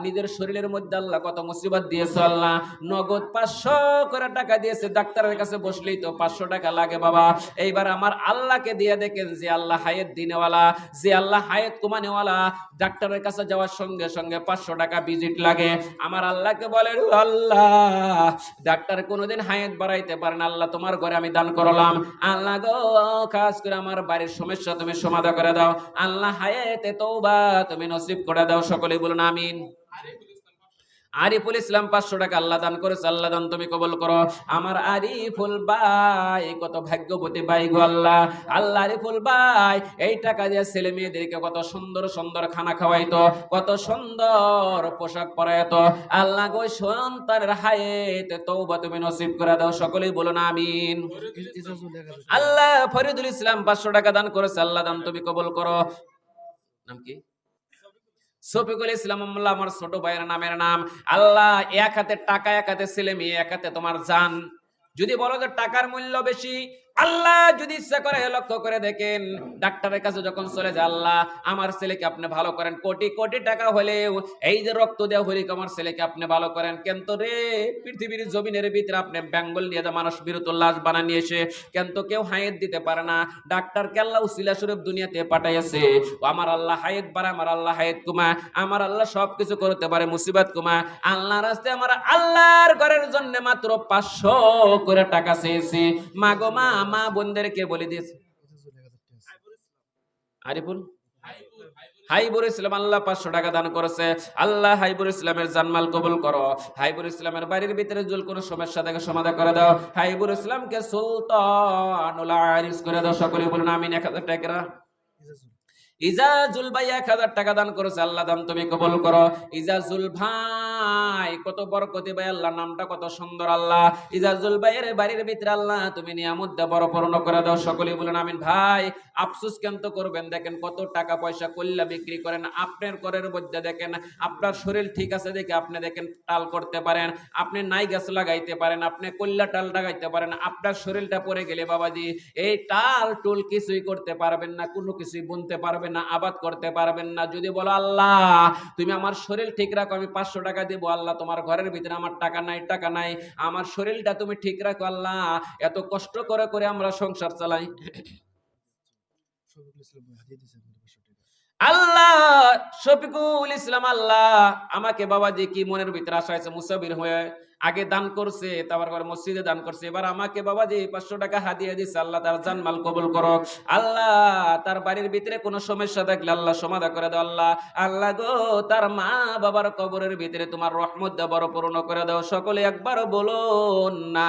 নিজের শরীরের মধ্যে আল্লাহ কত মুসিবত দিয়েছে আল্লাহ। নগদ 500 করে টাকা দিয়েছে, ডাক্তারের কাছে বসলেই তো 500 টাকা লাগে বাবা। এইবার আমার আল্লাহকে দিয়ে দেখেন, যে আল্লাহ হায়াত দিনেওয়ালা, যে আল্লাহ হায়াত কমানেওয়ালা, ডাক্তারের কাছে যাওয়ার সঙ্গে সঙ্গে 500 টাকা ভিজিট লাগে। আমার আল্লাহকে বলেন, আল্লাহ ডাক্তার কোনোদিন হায়াত বাড়াইতে পারে না, আল্লাহ তোমার ঘরে আমি দান করলাম। আল্লাহ গো, খাস করে আমার বাড়ির সমস্যা তুমি সমাধান করে দাও। আল্লাহ হায়াতে তওবা তুমি নসিব করে দাও। সকলেই বলুন আমিন। আরিফুল ইসলাম 500 টাকা আল্লাহ দান করেছে, আল্লাহ দান তুমি কবুল করো। আমার আরিফুল ভাই কত ভাগ্যবতী ভাই গো আল্লাহ। আল্লাহ আরিফুল ভাই এই টাকা দিয়ে ছেলে মেয়েদেরকে কত সুন্দর সুন্দর খানা খাওয়াইতো, কত সুন্দর পোশাক পরাইতো। আল্লাহ গো, সন্তানের হায়াতে তওবা তুমি নসিব করে দাও। সকলেই বলুন আমিন। আল্লাহ ফরিদুল ইসলাম 500 টাকা দান করেছে, আল্লাহ দান তুমি কবুল করো। নাম কি? শফিকুল ইসলাম মোল্লা আমার ছোট ভাইয়ের নামের নাম। আল্লাহ এক হাতে টাকা, এক হাতে ছেলে মেয়ে, এক হাতে তোমার জান। যদি বলো যে টাকার মূল্য বেশি, আল্লাহ যদি ইচ্ছা করে লক্ষ্য করে দেখেন, ডাক্তারের কাছে যখন চলে যায়, আল্লাহ আমার ছেলেকে আপনি ভালো করেন, কোটি কোটি টাকা হলেও এই যে রক্ত দেওয়া হলে আমার ছেলেকে আপনি ভালো করেন। কিন্তু রে পৃথিবীর জমিনের ভিতরে আপনি বেঙ্গল নিয়ে যা মানুষ বিরত লাশ বানা নিয়ে এসে, কিন্তু কেউ হায়াত দিতে পারে না। ডাক্তারকে আল্লাহ উসিলা স্বরূপ দুনিয়াতে পাঠাইছে। আমার আল্লাহ হায়াত বাড়া, আমার আল্লাহ হায়াত কমা, আমার আল্লাহ সবকিছু করতে পারে, মুসিবত কমা। আল্লাহ রাস্তায় আমার আল্লাহর ঘরের জন্য মাত্র 500 করে টাকা চেয়েছি। মা গো মা, মা বোনদেরকে বলে দিয়েছে। আরিফুল হাইবুর ইসলাম আল্লাহ 500 টাকা দান করেছে। আল্লাহ হাইবুর ইসলামের জানমাল কবুল করো। হাইবুর ইসলামের বাড়ির ভিতরে জুল কোন সমস্যা থেকে সমাধান করে দাও। হাইবুর ইসলামকে সুলতানুল আরিস করে দাও। সকলে বলুন আমিন। 1000 টাকা ইজাজুল ভাই 1000 টাকা দান করেছে, আল্লাহ দান তুমি কবুল করো। ইজাজুল ভাই কত বরকতি ভাই, আল্লাহ নামটা কত সুন্দর আল্লাহ। ইজাজুল ভাইয়ের বাড়ির ভিতরে আল্লাহ তুমি নিয়ামত দে বড় পূর্ণ করে দাও। সকলেই বলেন আমিন। ভাই আফসোস কেন তো করবেন, দেখেন কত টাকা পয়সা কল্লা বিক্রি করেন, আপনার ঘরের মধ্যে দেখেন আপনার শরীর ঠিক আছে দেখে আপনি দেখেন টাল করতে পারেন, আপনি নাই গাছ লাগাইতে পারেন, আপনি কল্লা টাল লাগাইতে পারেন। আপনার শরীরটা পড়ে গেলে বাবাজি এই টাল টুল কিছুই করতে পারবেন না, কোনো কিছুই বুনতে পারবেন না, আবাদ করতে পারবেন না। যদি বলো আল্লাহ তুমি আমার শরীর ঠিক রাখো, আমি 500 টাকা দেবো। আল্লাহ তোমার ঘরের ভিতরে আমার টাকা নাই, টাকা নাই, আমার শরীরটা তুমি ঠিক রাখো আল্লাহ। এত কষ্ট করে করে আমরা সংসার চালাই। আল্লাহ শফিকুল ইসলাম আল্লাহ আমাকে বাবাজি কি মনের ভিতরে আশা আছে, মুসাফির হয়ে আগে দান করছে, তারপর মসজিদে দান করছে, এবার আমাকে বাবাজি 500 টাকা হাদিয়া দিচ্ছে। আল্লাহ তার জানমাল কবুল করো। আল্লাহ তার বাড়ির ভিতরে কোনো সমস্যা থাকলে আল্লাহ সমাধান করে দাও। আল্লাহ আল্লাহ গো, তার মা বাবার কবরের ভিতরে তোমার রহমত দাও, বড় পূর্ণ করে দাও। সকলে একবার বলুন না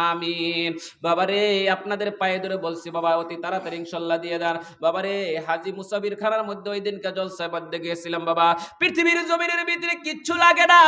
আমিন। বাবারে আপনাদের পায়ে ধরে বলছি বাবা, অতি তাড়াতাড়ি ইনশাআল্লাহ দিয়ে দেন। বাবারে হাজী মুসাফির খানার মধ্যে ওই দিনকে জলসায় বাদে গিয়েছিলাম বাবা। পৃথিবীর জমিনের ভিতরে কিচ্ছু লাগে না,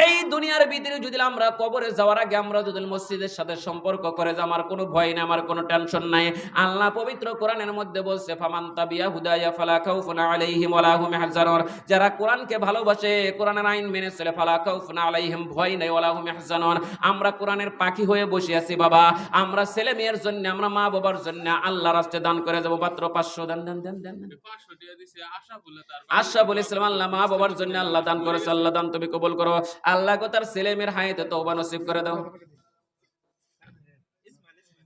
এই দুনিয়ার ভিতরে যদি আমরা কবরে যাওয়ার আগে আমরা যদি মসজিদের সাথে সম্পর্ক করে যে আমার কোনো ভয় নাই, আমার কোনো টেনশন নাই। আল্লাহ পবিত্র কোরআনের মধ্যে বলছে ফামান তাবিয়া হুদায়া ফালা খাউফুন আলাইহিম ওয়ালা হুম ইয়াহজানুন। যারা কোরআনকে ভালোবাসে, কোরআনের আইন মেনে চলে, ফালা খাউফুন আলাইহিম, ভয় নাই, ওয়ালা হুম ইয়াহজানুন। আমরা কোরআনের পাখি হয়ে বসে আছি বাবা। আমরা ছেলে মেয়ের জন্য, আমরা মা বাবার জন্য আল্লাহর রাস্তায় দান করে যাব। মাত্র 500 দেন দেন দেন দেন 500 দিয়া দিছে। আশা বলেছিলাম আল্লাহ মা বাবার জন্য আল্লাহ দান করেছে, আল্লাহ দান তুমি কবুল করো। আল্লাহ গো তার ছেলে মেয়ের হায়াতে তওবা নসিব করে দাও।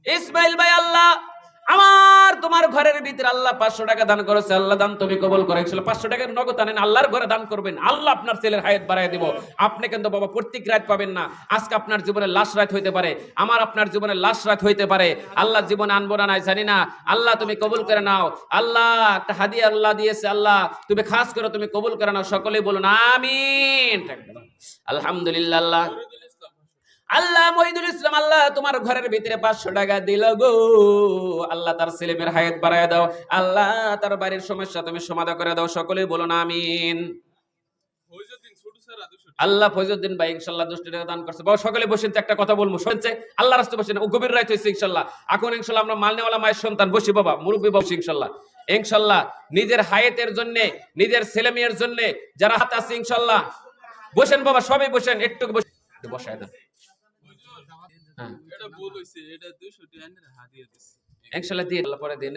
ইসমাইল ভাই আল্লাহ আমার তোমার ঘরের ভিতরে আল্লাহ 500 টাকা দান করেছে, আল্লাহ দান তুমি কবুল করো। 500 টাকার নগদ আনেন, আল্লাহর ঘরে দান করবেন, আল্লাহ আপনার ছেলের হায়াত বাড়ায় দিব। আপনি কিন্তু বাবা প্রত্যেক রাত পাবেন না, আজকে আপনার জীবনে লাশ রাত হইতে পারে, আমার আপনার জীবনে লাশ রাত হইতে পারে। আল্লাহ জীবনে আনবো না নাই জানি না, আল্লাহ তুমি কবুল করে নাও। আল্লাহ একটা হাদিয়া আল্লাহ দিয়েছে, আল্লাহ তুমি খাস করে তুমি কবুল করে নাও। সকলেই বলুন আমিন। আলহামদুলিল্লাহ। আল্লাহ আল্লাহ মহিদুল ইসলাম আল্লাহ তোমার ঘরের ভিতরে 500 টাকা দিল গো। আল্লাহ তার ছেলে মেয়ের হায়াত বাড়ায় দাও, আল্লাহ তার বাড়ির সমস্যা তুমি সমাধান করে দাও। সকলেই বলুন আমিন। আল্লাহ ফয়জউদ্দিন ভাই ইনশাআল্লাহ 200 টাকা দান করছে। বাবা সকলে বসেন, একটা কথা বলবো শুনছে, আল্লাহ রাস্তায় বসেন। ও গভীর রাত হইছে ইনশাআল্লাহ। এখন ইনশাআল্লাহ আমরা মালনেওয়ালা মায়ের সন্তান বসি বাবা, মুরব্বি বসি ইনশাআল্লাহ। ইনশাআল্লাহ নিজের হায়াতের জন্য, নিজের ছেলে মেয়ের জন্য যারা হাত আছে ইনশাআল্লাহ বসেন বাবা, সবাই বসেন, একটু বসায় দেন। এটা ভুল হইছে, এটা 200 টাকা হাদিয়া দিছি ইনশাআল্লাহ দিয়ে আল্লাহ পরে দিন।